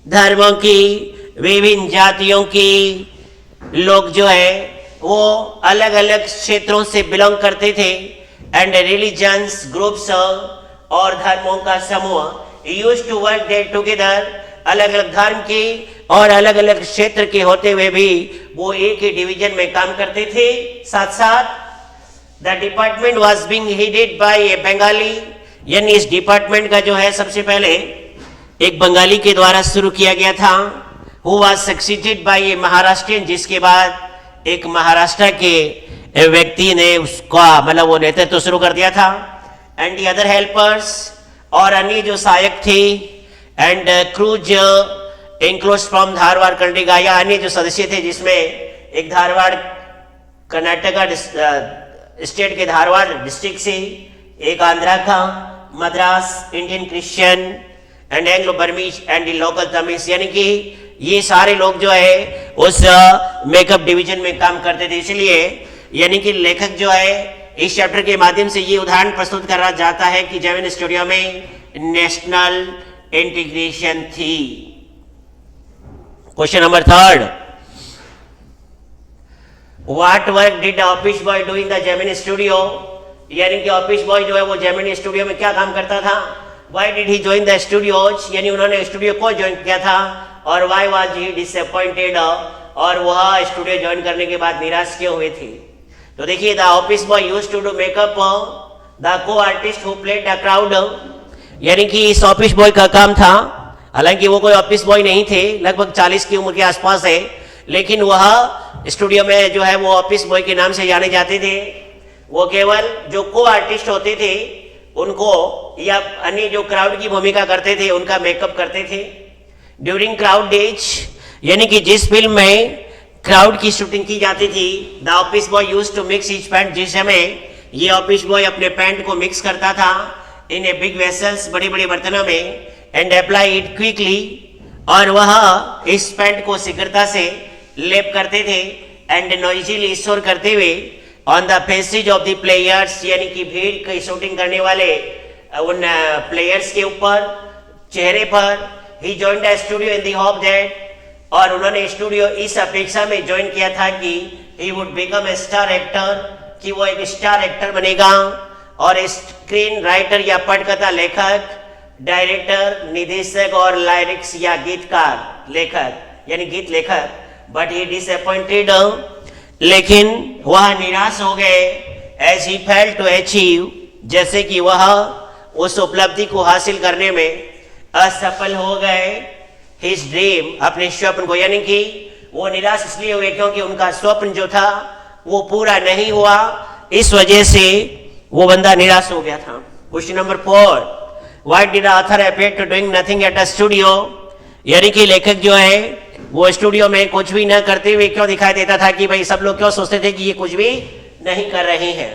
धर्मों की, विभिन्न जातियों की लोग जो है वो अलग अलग क्षेत्रों से बिलोंग करते थे। एंड रिलीजन्स ग्रुप्स और धर्मों का समूह used to work there together, अलग अलग धर्म के और अलग अलग क्षेत्र के होते हुए भी वो एक ही डिवीजन में काम करते थे। साथ साथ the department was being headed by a Bengali, यानी इस डिपार्टमेंट का जो है सबसे पहले एक बंगाली के द्वारा शुरू किया गया था। हु वॉज सक्सीडेड बाय ए महाराष्ट्रियन, जिसके बाद एक महाराष्ट्र के व्यक्ति ने उसका मतलब वो नेतृत्व शुरू कर दिया था। एंड दी अदर हेल्पर्स, और अन्य जो सहायक थे, and cruise enclose from Dharwad Karnataka, या अन्य जो सदस्य थे जिसमें एक धारवाड़ कर्नाटका स्टेट के धारवाड़ डिस्ट्रिक्ट से, एक आंध्रा का, Madras Indian Christian and Anglo Burmese and local Tamils, यानी कि ये सारे लोग जो है उस मेकअप डिवीजन में काम करते थे। इसलिए यानी कि लेखक जो है इस चैप्टर के माध्यम से ये उदाहरण प्रस्तुत करना चाहता है कि जेमिनी स्टूडियो में नेशनल इंटीग्रेशन थी। Question number 3, what work did office boy do in the Gemini studio, यानी कि ऑफिस बॉय जो है वो जेमिनी स्टूडियो में क्या काम करता था। Why did he join the studios, यानी उन्होंने स्टूडियो को ज्वाइन किया था। और व्हाई वाज ही डिसअपॉइंटेड, और वह स्टूडियो ज्वाइन करने के बाद निराश क्यों हुए थे। तो देखिए, the office boy used to do makeup the को artist who played the crowd, यानी कि इस ऑफिस बॉय का काम था, हालांकि वो कोई ऑफिस बॉय नहीं थे, लगभग 40 की उम्र के आसपास है, लेकिन वह स्टूडियो में जो है वो ऑफिस बॉय के नाम से जाने जाते थे। वो केवल जो को आर्टिस्ट होते थे उनको या अन्य जो क्राउड की भूमिका करते थे उनका मेकअप करते थे। ड्यूरिंग क्राउड डेज, यानी कि जिस फिल्म में क्राउड की शूटिंग की जाती थी, the office boy used to mix his paint, जिस समय ये ऑफिस बॉय अपने पैंट को मिक्स करता था इन ए बिग वेसल्स, बड़े बड़े बर्तनों में, एंड अप्लाई इट क्विकली, और वह इस पैंट को शीघ्रता से लेप करते थे, एंड नॉइजिली शोर करते हुए on the faces of the players, यानी कि भीड़ की शूटिंग करने वाले उन प्लेयर्स के ऊपर, चेहरे पर। He joined the studio in the hope that, और उन्होंने स्टूडियो इस अपेक्षा में ज्वाइन किया था कि he would become a star actor, कि वो एक स्टार एक्टर बनेगा, और स्क्रीन राइटर या पटकथा लेखक, डायरेक्टर, निदेशक और लाइरिक्स या गीतकार लेखक, यानी गीत लेखक। बट ही डिसअपॉइंटेड, लेकिन वह निराश हो गए। As he failed to achieve, जैसे कि वह उस उपलब्धि को हासिल करने में असफल हो गए। हिज ड्रीम, अपने स्वप्न को, यानी कि वो निराश इसलिए हुए क्योंकि उनका स्वप्न जो था वो पूरा नहीं हुआ, इस वजह से वो बंदा निराश हो गया था। Question number 4, why did author appear to doing nothing at a studio, यानी कि लेखक जो है वो स्टूडियो में कुछ भी न करते हुए क्यों दिखाई देता था, कि भाई सब लोग क्यों सोचते थे कि ये कुछ भी नहीं कर रहे हैं।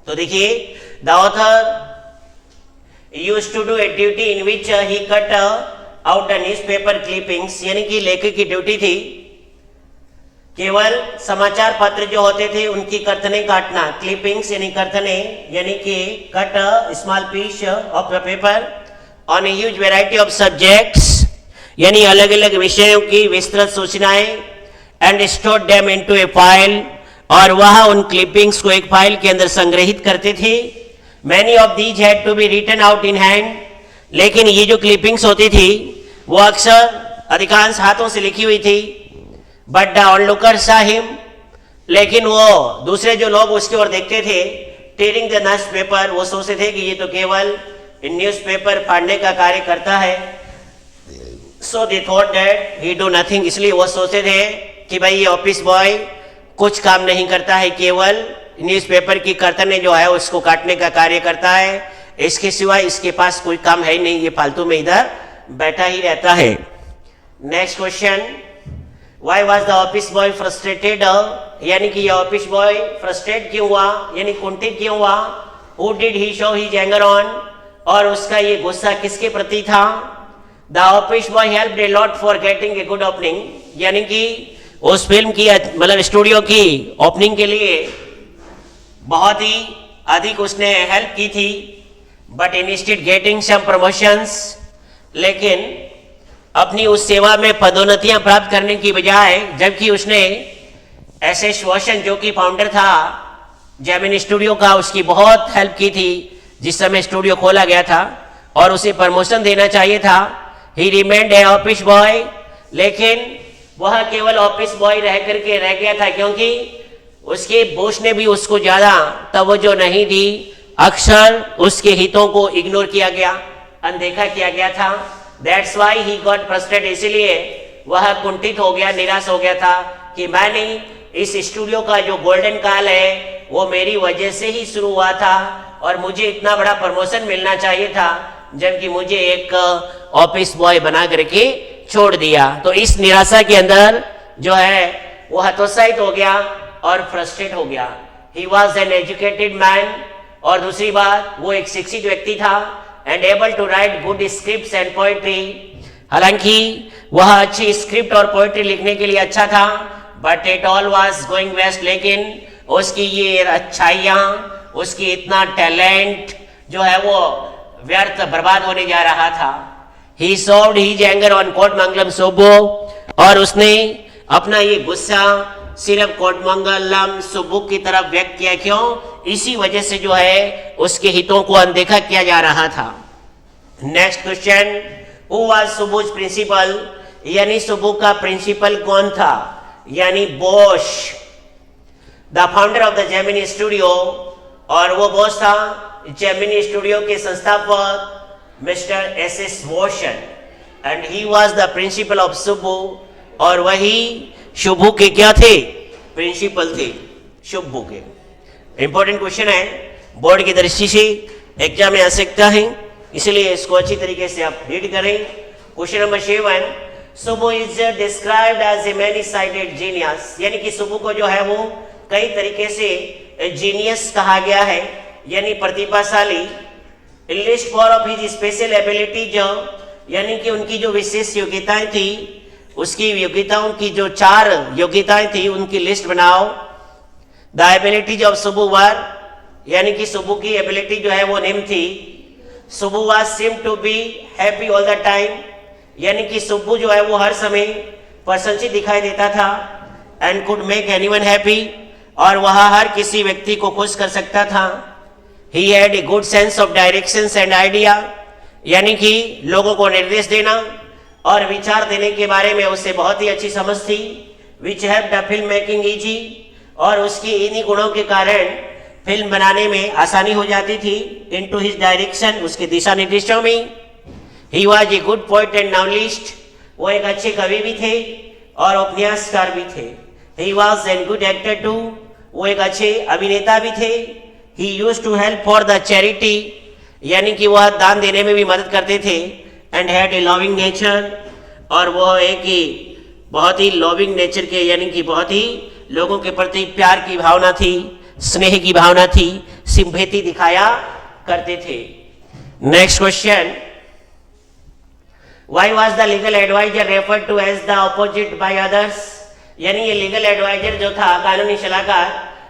तो देखिए, the author used to do a duty in which he cut out a newspaper clippings, यानी कि लेखक की ड्यूटी थी केवल समाचार पत्र जो होते थे उनकी कर्तने काटना, क्लिपिंग्स यानी कर्तने, यानी कि cut small piece of the paper on a huge variety of subjects, यानी अलग अलग विषयों की विस्तृत सूचनाएं, and store them into a file, और वह उन क्लिपिंग्स को एक फाइल के अंदर संग्रहित करते थे। Many of these had to be written out in hand, लेकिन ये जो क्लिपिंग्स होती थी वो अक्सर अधिकांश हाथों से लिखी हुई थी। But the Onlooker saw him, लेकिन वो दूसरे जो लोग उसकी ओर देखते थे, टीयरिंग द न्यूज़पेपर, वो सोचते थे कि ये तो केवल न्यूज़पेपर फाड़ने का कार्य करता है। So they thought that he do nothing, इसलिए वो सोचते थे कि भाई ये ऑफिस बॉय कुछ काम नहीं करता है, केवल न्यूज़पेपर की कर्तने जो है उसको काटने का कार्य करता है, इसके सिवाय इसके पास कोई काम है ही नहीं, ये फालतू में इधर बैठा ही रहता है। Next question, why was the office boy frustrated, यानी कि ये ऑफिस बॉय फ्रस्ट्रेट क्यों हुआ, यानी कुंठित क्यों हुआ। Who did he show his anger on, और उसका ये गुस्सा किसके प्रति था। The office boy helped a lot for getting a good opening, यानी कि उस फिल्म की मतलब स्टूडियो की ओपनिंग के लिए बहुत ही अधिक उसने हेल्प की थी, but instead getting some promotions, लेकिन अपनी उस सेवा में पदोन्नतियां प्राप्त करने की बजाय, जबकि उसने एस.एस. वोशन जो कि फाउंडर था जेमिनी स्टूडियो का, उसकी बहुत हेल्प की थी जिस समय स्टूडियो खोला गया था, और उसे प्रमोशन देना चाहिए था। ही रिमेंड ए ऑफिस बॉय, लेकिन वह केवल ऑफिस बॉय रह करके रह गया था, क्योंकि उसके बॉस ने भी उसको ज्यादा तवज्जो नहीं दी। अक्सर उसके हितों को इग्नोर किया गया, अनदेखा किया गया था। That's why he got frustrated, इसलिए वह कुंठित हो गया, निराश हो गया था कि मैंने इस स्टूडियो का जो गोल्डन काल है वो मेरी वजह से ही शुरू हुआ था, और मुझे इतना बड़ा प्रमोशन मिलना चाहिए था, जबकि मुझे एक ऑफिस बॉय बना करके छोड़ दिया। तो इस निराशा के अंदर जो है वो हतोत्साहित हो गया और फ्रस्ट्रेट हो गया। He was an educated man, और दूसरी बात वो एक शिक्षित व्यक्ति था, and able to write good script and poetry. हालांकि वह अच्छी स्क्रिप्ट और पोएट्री लिखने के लिए अच्छा था, but it all was going waste, लेकिन उसकी ये अच्छाइयाँ, उसकी इतना टैलेंट जो है वो व्यर्थ बर्बाद होने जा रहा था। ही सोव्ड हिज एंगर ऑन कोटमंगलम सुब्बू, और उसने अपना ये गुस्सा सिर्फ कोटमंगलम सुब्बू की तरफ व्यक्त किया। क्यों? इसी वजह से जो है उसके हितों को अनदेखा किया जा रहा था। Next question, who was Subbu's principal, यानी सुब्बू का प्रिंसिपल कौन था? यानी boss, the founder of the Gemini studio, और वो बॉस था जेमिनी स्टूडियो के संस्थापक mister S S. Vasan, and he was the principal of Subbu, और वही शुभू के क्या थे? प्रिंसिपल थे शुभू के। इंपॉर्टेंट क्वेश्चन है, बोर्ड की दृष्टि से एग्जाम में आ सकता है, इसलिए इसको अच्छी तरीके से आप रीड करें। Question number 7, Subbu is described as a many sided genius, यानी कि सुब्बू को जो है वो कई तरीके से जीनियस कहा गया है, यानी प्रतिभाशाली। List for of his special abilities, यानी कि उनकी जो विशेष योग्यताएं थी, उसकी योग्यताओं की जो 4 योग्यताएं थी उनकी लिस्ट बनाओ। द एबिलिटीज ऑफ सुब्बू वर, यानी कि सुब्बू की एबिलिटी जो है वो निम्न थी। Subbu was seem to be happy all the time, यानी कि सुब्बू जो है वो हर समय प्रसन्नचित दिखाई देता था। And could make anyone happy, और वह हर किसी व्यक्ति को खुश कर सकता था। He had a good sense of directions and idea, यानी कि लोगों को निर्देश देना और विचार देने के बारे में उसे बहुत ही अच्छी समझ थी। Which helped the film making easy, और उसकी इन्हीं गुणों के कारण फिल्म बनाने में आसानी हो जाती थी। इनटू हिज डायरेक्शन, उसके दिशा निर्देशों में। He was a good poet and novelist, वो एक अच्छे कवि भी थे और उपन्यासकार भी थे। He was an good actor too, वो एक अच्छे अभिनेता भी थे। He used to help for the charity, यानी कि वह दान देने में भी मदद करते थे। And had a loving nature, और वह एक ही बहुत ही लविंग नेचर के, यानी कि बहुत ही लोगों के प्रति प्यार की भावना थी, स्नेह की भावना थी, सिंपैथी दिखाया करते थे। Next question, why was the legal adviser referred to as the opposite by others, यानी ये लीगल एडवाइजर जो था, कानूनी सलाहकार,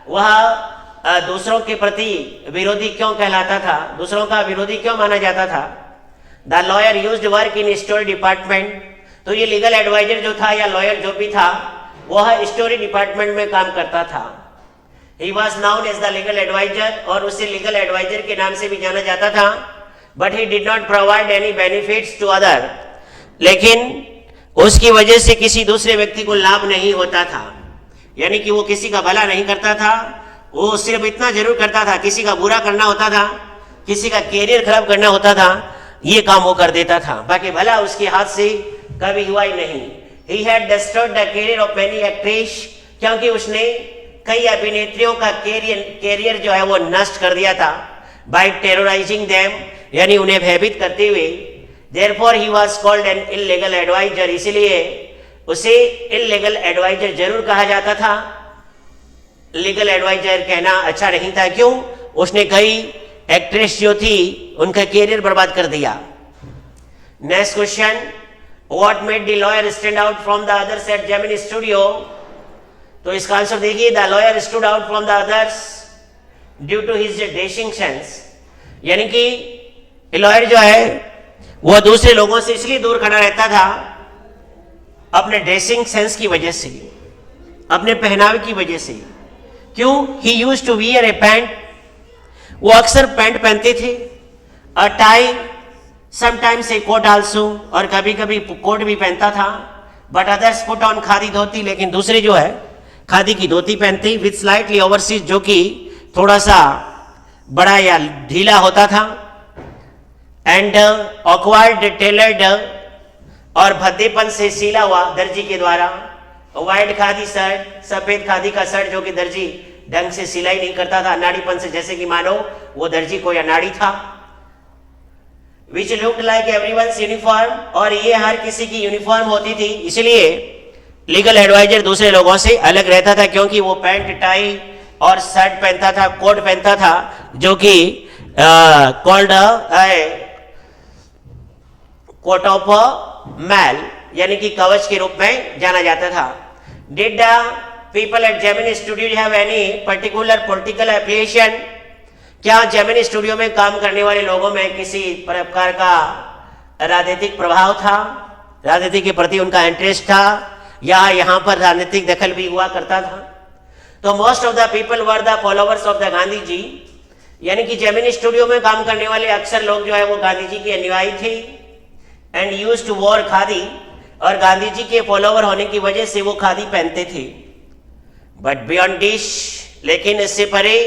वह दूसरों के प्रति विरोधी क्यों कहलाता था? दूसरों का विरोधी क्यों माना जाता था? The lawyer used work in story department, तो ये लीगल एडवाइजर जो था या लॉयर जो भी था वह स्टोरी डिपार्टमेंट में काम करता था। He was known as the legal adviser, और उसे लीगल एडवाइजर के नाम से भी जाना जाता था। But he did not provide any benefits to other, लेकिन उसकी वजह से किसी दूसरे व्यक्ति को लाभ नहीं होता था, यानी कि वो किसी का भला नहीं करता था। वो सिर्फ इतना जरूर करता था, किसी का बुरा करना होता था, किसी का कैरियर खराब करना होता था, ये काम वो कर देता था, बाकी भला उसके हाथ से कभी हुआ ही नहीं। He had destroyed the career of many actresses, क्योंकि उसने कई अभिनेत्रियों का कैरियर जो है वो नष्ट कर दिया था। By terrorizing them, यानी उन्हें भयभीत करते हुए। Therefore he was called an illegal advisor, इसलिए उसे illegal advisor जरूर कहा जाता था। लीगल एडवाइजर कहना अच्छा नहीं था, क्यों? उसने कई एक्ट्रेस जो थी उनका कैरियर बर्बाद कर दिया। Next question, what made the lawyer stand out from the others at Gemini studio, तो इसका आंसर देखिए, the lawyer stood out from the others due to his dressing sense, यानी कि इलॉयर जो है वह दूसरे लोगों से इसलिए दूर खड़ा रहता था अपने ड्रेसिंग सेंस की वजह से, अपने पहनावे की वजह से। क्यों? He used to wear a pant, वो अक्सर पैंट पहनते थे, a tie, sometimes a coat also, और कभी कभी कोट भी पहनता था। But others put on khadi dhoti, लेकिन दूसरे जो है खादी की धोती पहनते विथ स्लाइटली ओवरसीज, जो कि थोड़ा सा बड़ा या ढीला होता था। एंड ऑकवर्ड टेलर्ड, और भद्देपन से सिला हुआ दर्जी के द्वारा। व्हाइट खादी शर्ट, सफेद खादी का शर्ट जो कि दर्जी ढंग से सिलाई नहीं करता था, अनाड़ीपन से, जैसे कि मानो वो दर्जी कोई अनाड़ी था। विच लुक्ड लाइक एवरीवन्स यूनिफॉर्म, और ये हर किसी की यूनिफॉर्म होती थी, इसलिए लीगल एडवाइजर दूसरे लोगों से अलग रहता था, क्योंकि वो पैंट टाई और शर्ट पहनता था, कोट पहनता था, जो कि कॉल्ड कोट ऑफ मैल, यानी कि कवच के रूप में जाना जाता था। Did the people at Gemini studio have any particular political affiliation, क्या जेमिनी स्टूडियो में काम करने वाले लोगों में किसी प्रकार का राजनीतिक प्रभाव था, राजनीति के प्रति उनका इंटरेस्ट था, या यहाँ पर राजनीतिक दखल भी हुआ करता था? तो most of the people were the followers of the Gandhi ji, यानी कि जेमिनी स्टूडियो में काम करने वाले अक्सर लोग जो है वो गांधी जी के अनुयायी थे। And used to wore khadi, और गांधी जी के फॉलोवर होने की वजह से वो खादी पहनते थे। बट बियॉन्ड दिस, लेकिन इससे परे,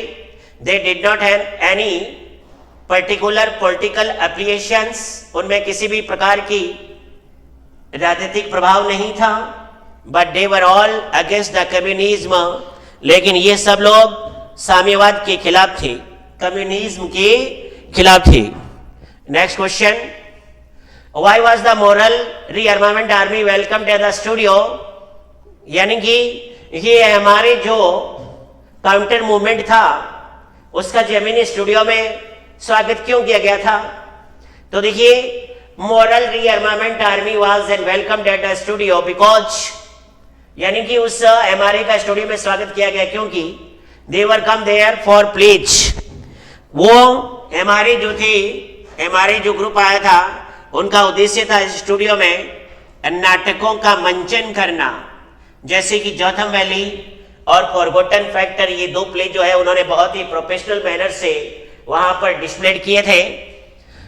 they did not have any particular political applications, उनमें किसी भी प्रकार की राजनीतिक प्रभाव नहीं था। But they were all against the communism, लेकिन ये सब लोग साम्यवाद के खिलाफ थे, कम्युनिज्म के खिलाफ थे। Next question, Why was the moral rearmament army welcomed at the studio, यानी कि ये हमारे जो काउंटर मूवमेंट था उसका जेमिनी स्टूडियो में स्वागत क्यों किया गया था? तो देखिए, moral rearmament army was and welcomed eight the studio because, यानी कि उस एमआरए का स्टूडियो में स्वागत किया गया क्योंकि दे वर कम देयर फॉर प्लेज, वो एमआरए जो थे, एमआरए जो ग्रुप आया था, उनका उद्देश्य था स्टूडियो में नाटकों का मंचन करना, जैसे कि जोथम वैली और फॉरगॉटन फैक्टर, ये दो प्ले जो है उन्होंने बहुत ही प्रोफेशनल मैनर से वहां पर डिस्प्लेड किए थे।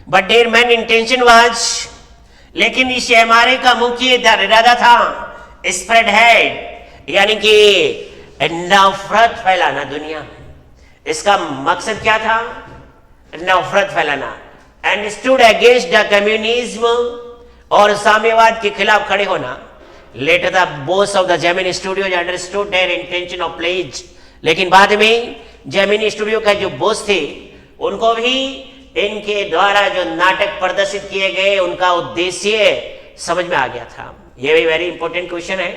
But their main intention was, लेकिन इस एमआरए का मुख्य इरादा था स्प्रेड हेड, यानी कि नफरत फैलाना दुनिया में। इसका मकसद क्या था? नफरत फैलाना। And stood against the communism, और साम्यवाद के खिलाफ खड़े होना। Later the boss of the Gemini studio understood their intention of plays, लेकिन बाद में जेमिनी स्टूडियो का जो बॉस थे उनको भी इनके द्वारा जो नाटक प्रदर्शित किए गए उनका उद्देश्य समझ में आ गया था। ये भी वेरी इंपॉर्टेंट क्वेश्चन है,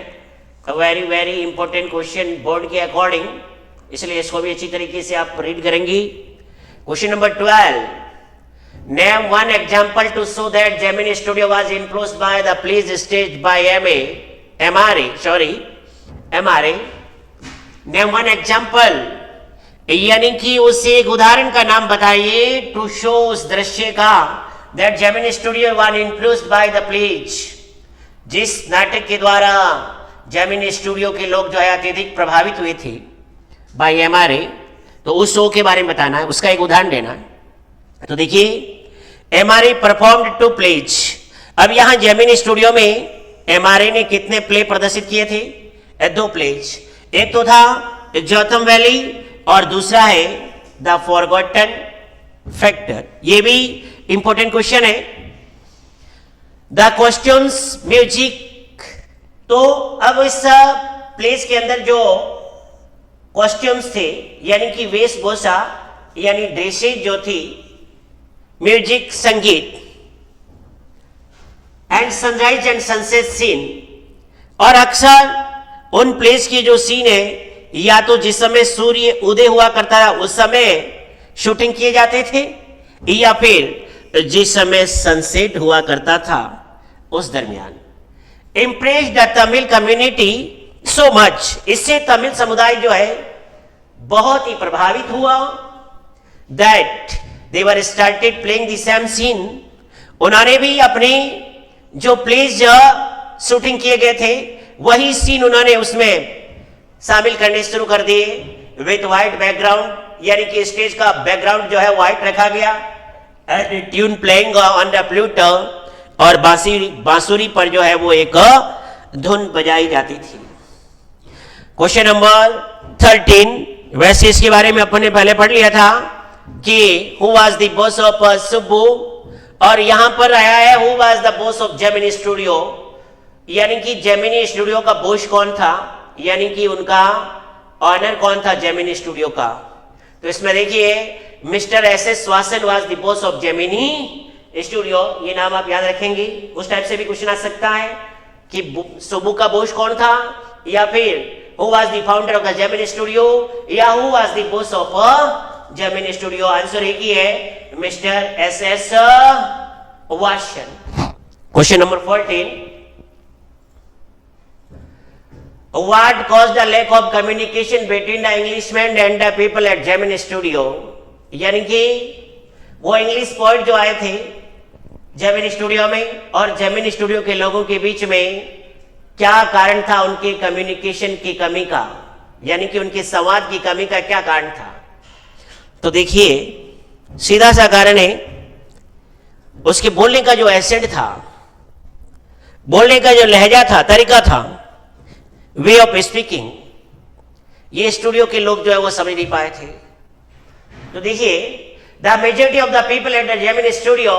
very very important question board के अकॉर्डिंग, इसलिए इसको भी अच्छी तरीके से आप रीड करेंगी। Question number 12, name one example to show that Gemini Studio was influenced by the plays staged by MRA. Name one example, यानी कि उसे एक उदाहरण का नाम बताइए, टू शो उस दृश्य का, that Gemini Studio was influenced by the plays, जिस नाटक के द्वारा जेमिनी स्टूडियो के लोग जो है अत्यधिक प्रभावित हुए थे बाय एमआरए, तो उस शो के बारे में बताना है, उसका एक उदाहरण देना है। तो देखिए, एमआरए परफॉर्म्ड 2 प्लेज। अब यहां जेमिनी स्टूडियो में एमआरए ने कितने प्ले प्रदर्शित किए थे? 2 प्लेज। एक तो था जोथम वैली और दूसरा है द फॉरगॉटन फैक्टर। ये भी इंपॉर्टेंट क्वेश्चन है। द कॉस्ट्यूम्स, म्यूजिक, तो अब इस प्लेज के अंदर जो कॉस्ट्यूम्स थे, यानी कि वेशभूषा, यानी ड्रेसेज जो थी, म्यूजिक, संगीत, and sunrise and sunset scene, और अक्सर उन प्लेस की जो सीन है, या तो जिस समय सूर्य उदय हुआ करता था उस समय शूटिंग किए जाते थे, या फिर जिस समय सनसेट हुआ करता था उस दरमियान। Impress the Tamil community so much, इससे तमिल समुदाय जो है बहुत ही प्रभावित हुआ that they were started playing the same scene. उन्होंने भी अपने जो प्लेज शूटिंग किए गए थे वही सीन उन्होंने उसमें शामिल करने शुरू कर दिए विथ व्हाइट बैकग्राउंड, यानी कि स्टेज का बैकग्राउंड जो है व्हाइट रखा गया and tune playing on the flute, और बांसुरी पर जो है वो एक धुन बजाई जाती थी। क्वेश्चन नंबर 13, वैसे इसके बारे में अपन ने पहले पढ़ लिया था कि who was the boss of Subbu, और यहां पर आया है who was the boss of Gemini studio, यानी कि जेमिनी स्टूडियो का बॉस कौन था, यानी कि उनका ऑनर कौन था जेमिनी स्टूडियो का। तो इसमें देखिए mister S S Vasan was the boss of Gemini studio, ये नाम आप याद रखेंगे। उस टाइप से भी क्वेश्चन आ सकता है कि सुब्बू का बॉस कौन था, या फिर who was the founder of the Gemini studio, या who was the boss of Gemini studio. Answer एक ही है, mister S S Vasan. Question number 14, what caused the lack of communication between the Englishman and the people at Gemini Studio, यानी कि वो English poet जो आए थे जेमिनी स्टूडियो में और जेमिनी स्टूडियो के लोगों के बीच में क्या कारण था उनके कम्युनिकेशन की कमी का, यानी कि उनके संवाद की कमी का क्या कारण था। तो देखिए सीधा सा कारण है उसके बोलने का जो एसेंट था, बोलने का जो लहजा था, तरीका था, वे ऑफ स्पीकिंग, ये स्टूडियो के लोग जो है वो समझ नहीं पाए थे। तो देखिए the majority of the people at the Gemini studio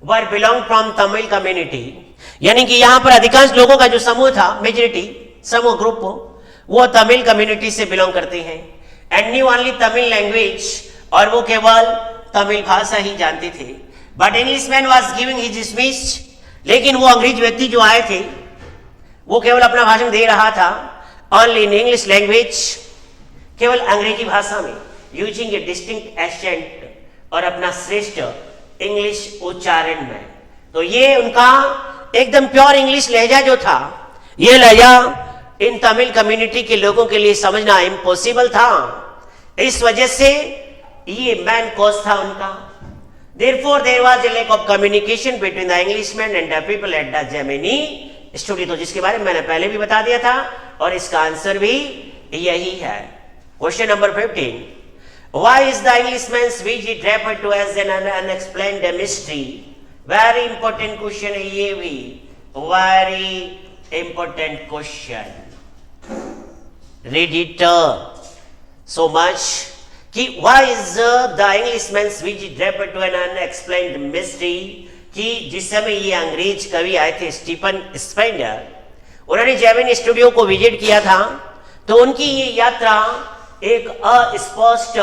were belong from Tamil community, यानी कि यहां पर अधिकांश लोगों का जो समूह था, मेजॉरिटी समूह ग्रुप, वो तमिल कम्युनिटी से बिलोंग करते हैं and new only Tamil language, और वो केवल तमिल भाषा ही जानते थे। But Englishman was giving his speech, लेकिन वो अंग्रेज व्यक्ति जो आए थे वो केवल अपना भाषण दे रहा था ओनली इन इंग्लिश लैंग्वेज, केवल अंग्रेजी भाषा में, यूजिंग ए डिस्टिंक्ट एक्सेंट, और अपना श्रेष्ठ इंग्लिश उच्चारण में। तो ये उनका एकदम प्योर इंग्लिश लहजा जो था, ये लहजा इन तमिल कम्युनिटी के लोगों के लिए समझना इम्पॉसिबल था। इस वजह से ये मैन कॉज था उनका। Therefore there was a lack of communication between the Englishmen and the people at the Gemini Studio, तो जिसके बारे में मैंने पहले भी बता दिया था, और इसका आंसर भी यही है। Question number 15, why is the Englishman's visit referred to as an unexplained mystery? Very important question है ये भी, very important question. Read it so much कि why is the Englishman's visit referred to an unexplained mystery, कि जिस समय ये अंग्रेज कवि आए थे स्टीफन स्पेंडर, उन्होंने जेमिनी स्टूडियो को विजिट किया था, तो उनकी ये यात्रा एक अस्पष्ट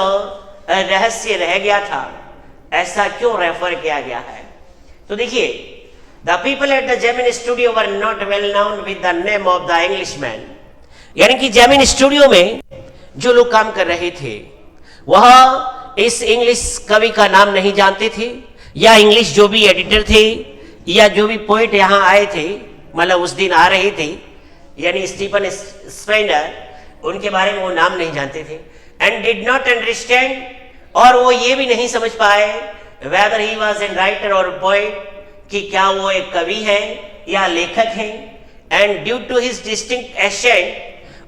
रहस्य रह गया था। ऐसा क्यों रेफर किया गया है? तो देखिए the people at the Gemini studio were not well known with the name of the Englishman, यानी कि जेमिनी स्टूडियो में जो लोग काम कर रहे थे वह इस इंग्लिश कवि का नाम नहीं जानते थे, या इंग्लिश जो भी एडिटर थे या जो भी पोइट यहाँ आए थे, मतलब उस दिन आ रहे थे, यानी स्टीफन स्पेंडर, उनके बारे में वो नाम नहीं जानते थे। एंड डिड नॉट अंडरस्टैंड, और वो ये भी नहीं समझ पाए whether he was an writer और पोइट, कि क्या वो एक कवि है या लेखक है। And due to his distinct accent,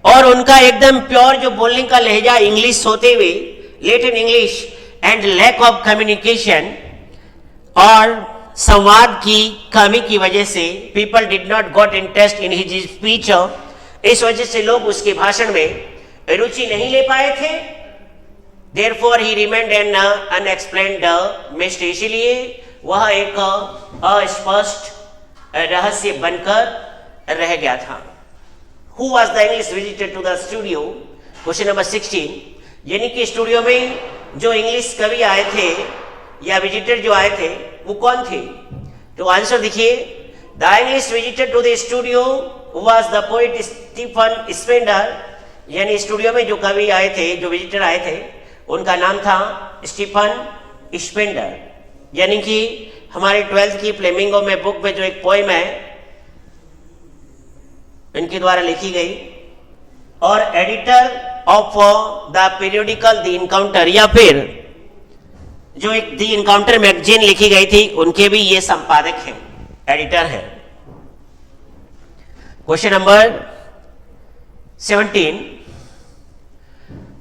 और उनका एकदम प्योर जो बोलने का लहजा इंग्लिश होते हुए, Latin English, and lack of communication, और संवाद की कमी की वजह से people did not got interest in his speech, इस वजह से लोग उसके भाषण में रुचि नहीं ले पाए थे। Therefore he remained an unexplained mystery, इसलिए वह एक अस्पष्ट रहस्य बनकर रह गया था। Who was the English visitor to the studio? Question number 16, यानी कि स्टूडियो में जो इंग्लिश कवि आए थे या विजिटर जो आए थे वो कौन थे? तो आंसर देखिए, the English visitor to the studio was the poet Stephen Spender, यानी स्टूडियो में जो कवि आए थे, जो विजिटर आए थे, उनका नाम था स्टीफन स्पेंडर, यानी कि हमारे 12th की फ्लेमिंगो में बुक में जो एक पोएम है इनके द्वारा लिखी गई, और editor of the periodical the encounter, या फिर जो एक दी इनकाउंटर मैगजीन लिखी गई थी, उनके भी ये संपादक हैं, एडिटर हैं। Question number 17,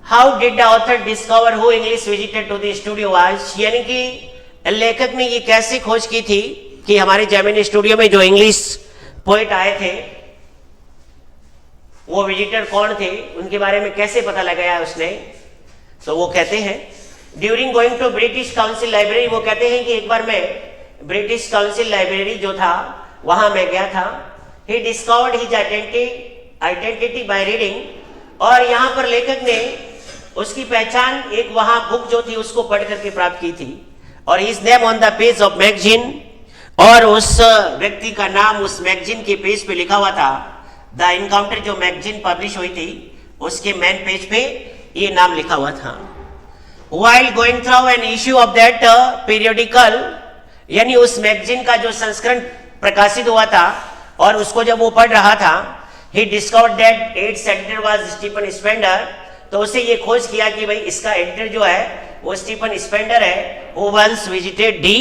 how did the author discover who English visited to the studio was, यानी कि लेखक ने ये कैसे खोज की थी कि हमारे जेमिनी स्टूडियो में जो इंग्लिश पोएट आए थे वो विजिटर कौन थे, उनके बारे में कैसे पता लगाया उसने। तो वो कहते हैं, during going to British Council library, वो कहते हैं कि एक बार मैं ब्रिटिश काउंसिल लाइब्रेरी जो था वहां मैं गया था। He discovered his identity by reading, और यहां पर लेखक ने उसकी पहचान एक वहां बुक जो थी उसको पढ़ करके प्राप्त की थी। और his name on the page of magazine, और उस व्यक्ति का नाम उस मैगजीन के पेज पे लिखा हुआ था। द इनकाउंटर जो मैगजीन पब्लिश हुई थी उसके मेन पेज पे ये नाम लिखा हुआ था। While going through an issue of that periodical, यानी उस मैगजीन का जो संस्करण प्रकाशित हुआ था और उसको जब वो पढ़ रहा था, he discovered that its editor was Stephen Spender, तो उसे ये खोज किया कि भाई इसका एडिटर जो है वो स्टीफन स्पेंडर है, who once visited the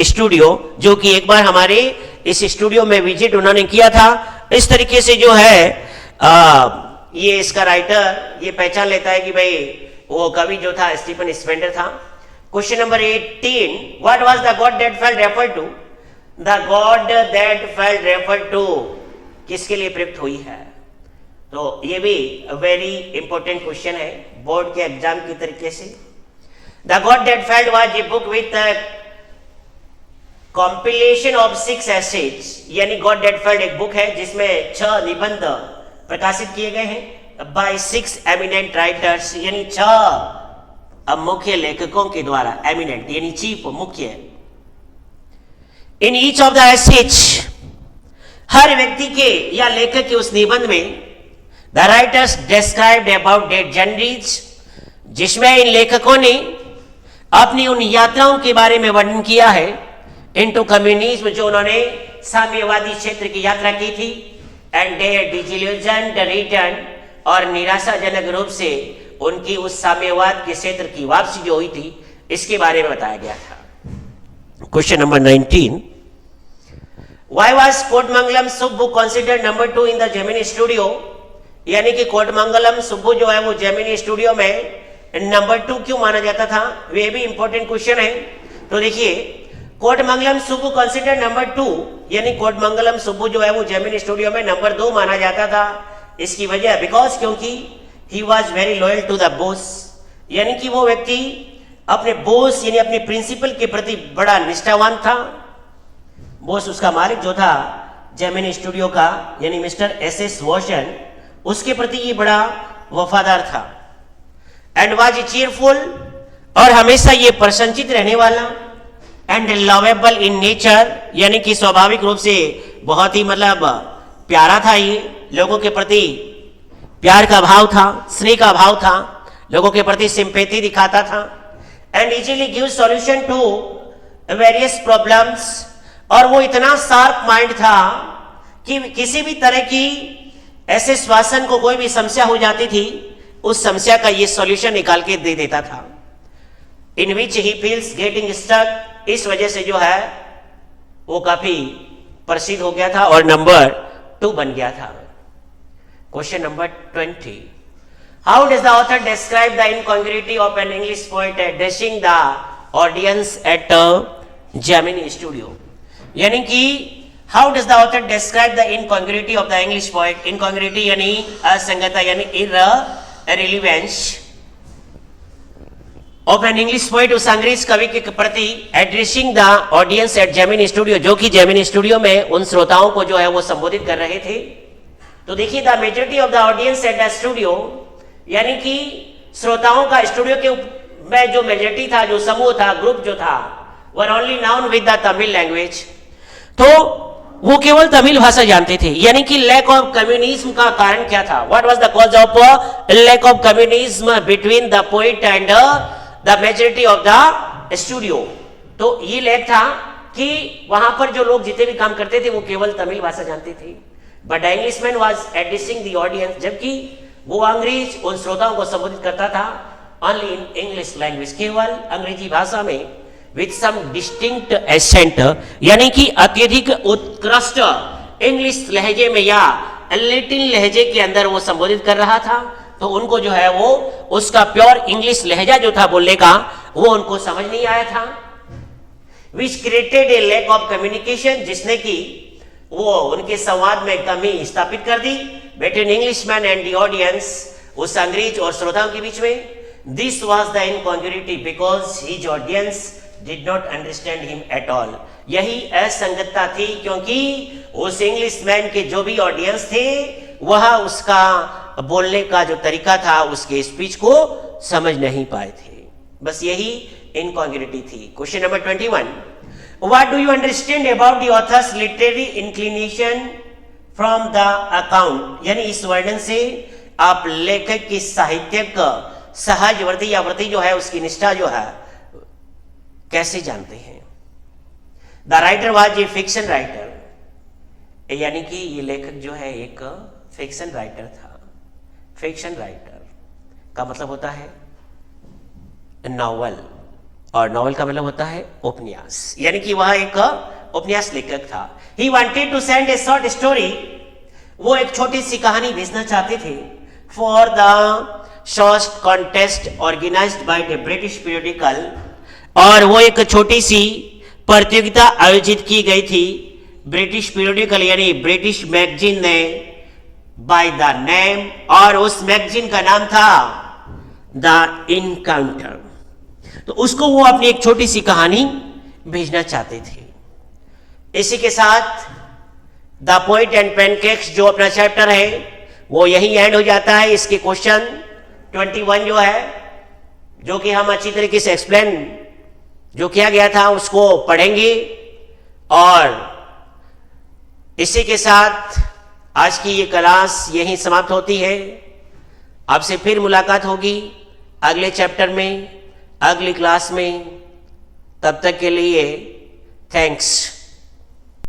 studio, जो कि एक बार हमारे इस स्टूडियो में विजिट उन्होंने किया था। इस तरीके से जो है ये इसका राइटर ये पहचान लेता है कि भाई वो कवि जो था स्टीफन स्पेंडर था। Question number 18, what was the God that failed refer to, the God that failed refer to किसके लिए प्रयुक्त हुई है। तो ये भी वेरी इंपॉर्टेंट क्वेश्चन है बोर्ड के एग्जाम की तरीके से। The God that failed was a book with compilation of 6 essays, यानी गॉड दैट फेल्ट एक बुक है जिसमें 6 निबंध प्रकाशित किए गए हैं बाय 6 एमिनेंट राइटर्स, यानी 6 मुख्य लेखकों के द्वारा। एमिनेंट यानी चीफ, मुख्य। In each of the essays, हर व्यक्ति के या लेखक के उस निबंध में the writers described about their journeys, जिसमें इन लेखकों ने अपनी उन यात्राओं के बारे में वर्णन किया है। इनटू कम्युनिज्म, जो उन्होंने साम्यवादी क्षेत्र की यात्रा की थी। एंड देयर डिसिल्यूजन्ड रिटर्न, और निराशाजनक रूप से उनकी उस साम्यवाद के क्षेत्र की वापसी जो हुई थी इसके बारे में बताया गया था। Question number 19, why was Kothamangalam Subbu considered number 2 in the Gemini studio, यानी कि कोटमंगलम सुब्बू जो है वो जेमिनी स्टूडियो में नंबर 2 क्यों माना जाता था, वे भी इंपॉर्टेंट क्वेश्चन है। तो देखिए, कोटमंगलम सुब्बू कंसीडर नंबर 2, यानी कोटमंगलम सुब्बू जो है वो जेमिनी स्टूडियो में नंबर 2 माना जाता था। इसकी वजह बिकॉज क्योंकि he was very loyal to the boss, यानी कि वो व्यक्ति अपने बॉस यानी अपने प्रिंसिपल के प्रति बड़ा निष्ठावान था। बॉस उसका मालिक जो था जेमिनी स्टूडियो का, यानी मिस्टर एस वॉशन, उसके प्रति ये बड़ा वफादार था। एंड वाज चीयरफुल, और हमेशा ये प्रसन्नचित रहने वाला। एंड लवेबल इन नेचर, यानी कि स्वाभाविक रूप से बहुत ही मतलब प्यारा था, ये लोगों के प्रति प्यार का भाव था, स्नेह का भाव था, लोगों के प्रति सिंपैथी दिखाता था। And easily give solution to various problems, और वो इतना शार्प माइंड था कि किसी भी तरह की ऐसे शासन को कोई भी समस्या हो जाती थी, उस समस्या का ये सॉल्यूशन निकाल के दे देता था। इन which he feels getting stuck, इस वजह से जो है वो काफी प्रसिद्ध हो गया था और नंबर 2 बन गया था। Question number 20, how does the author describe the incongruity of an English poet addressing the audience at Gemini studio, यानी कि how does the author describe the incongruity of the English poet. Incongruity यानी असंगतता, यानी irrelevance of an English poet, उस अंग्रेज कवि के प्रति addressing the audience at Gemini studio, जो कि जेमिनी स्टूडियो में उन श्रोताओं को जो है वो संबोधित कर रहे थे। तो देखिए, the majority of the audience eight the studio, यानी कि श्रोताओं का स्टूडियो के में जो मेजॉरिटी था, जो समूह था, ग्रुप जो था, were only noun with the Tamil language, तो वो केवल तमिल भाषा जानते थे। यानी कि लैक ऑफ कम्युनिज्म का कारण क्या था, what was the cause of lack of communism between the poet and the majority of the studio. तो ये लैक था कि वहां पर जो लोग जितने भी काम करते थे वो केवल तमिल भाषा जानते थे। But the Englishman was addressing the audience, जबकि वो अंग्रेज उन श्रोताओं को संबोधित करता था ओनली इन इंग्लिश लैंग्वेज, केवल अंग्रेजी भाषा में विथ सम डिस्टिंक्ट एसेंट, यानी कि अत्यधिक उत्कृष्ट इंग्लिश लहजे में या लैटिन लहजे के अंदर वो संबोधित कर रहा था, तो उनको जो है वो उसका प्योर इंग्लिश लहजा जो था बोलने का वो उनको समझ नहीं आया था। Which created a lack of communication, जिसने कि वो उनके संवाद में कमी स्थापित कर दी between Englishman and the audience, उस अंग्रेज और श्रोताओं के बीच में। This was the incongruity because his audience did not understand him at all. यही असंगतता थी क्योंकि उस इंग्लिशमैन के जो भी ऑडियंस थे वह उसका बोलने का जो तरीका था उसके स्पीच को समझ नहीं पाए थे। बस यही इनकॉन्ग्रुइटी थी। Question number 21, what do you understand about the author's literary inclination from the account, यानी इस वर्णन से आप लेखक की साहित्यिक सहज वृत्ति या वृत्ति जो है उसकी निष्ठा जो है कैसे जानते हैं। The writer was a fiction writer, यानी कि ये लेखक जो है एक फिक्शन राइटर था। फिक्शन राइटर का मतलब होता है नॉवल, और नॉवल का मतलब होता है उपन्यास, यानी कि वह एक उपन्यास लेखक था। He wanted to send a short story, वो एक छोटी सी कहानी भेजना चाहते थे for the short contest organised by the British periodical, और वो एक छोटी सी प्रतियोगिता आयोजित की गई थी ब्रिटिश पीरियडिकल यानी ब्रिटिश मैगजीन ने, बाय द नेम, और उस मैगजीन का नाम था द इनकाउंटर। तो उसको वो अपनी एक छोटी सी कहानी भेजना चाहते थे। इसी के साथ द पोएट एंड पैनकेक्स जो अपना चैप्टर है वो यही एंड हो जाता है। इसके क्वेश्चन 21 जो है, जो कि हम अच्छी तरीके से एक्सप्लेन जो किया गया था उसको पढ़ेंगे, और इसी के साथ आज की ये क्लास यहीं समाप्त होती है। आपसे फिर मुलाकात होगी अगले चैप्टर में, अगली क्लास में। तब तक के लिए थैंक्स।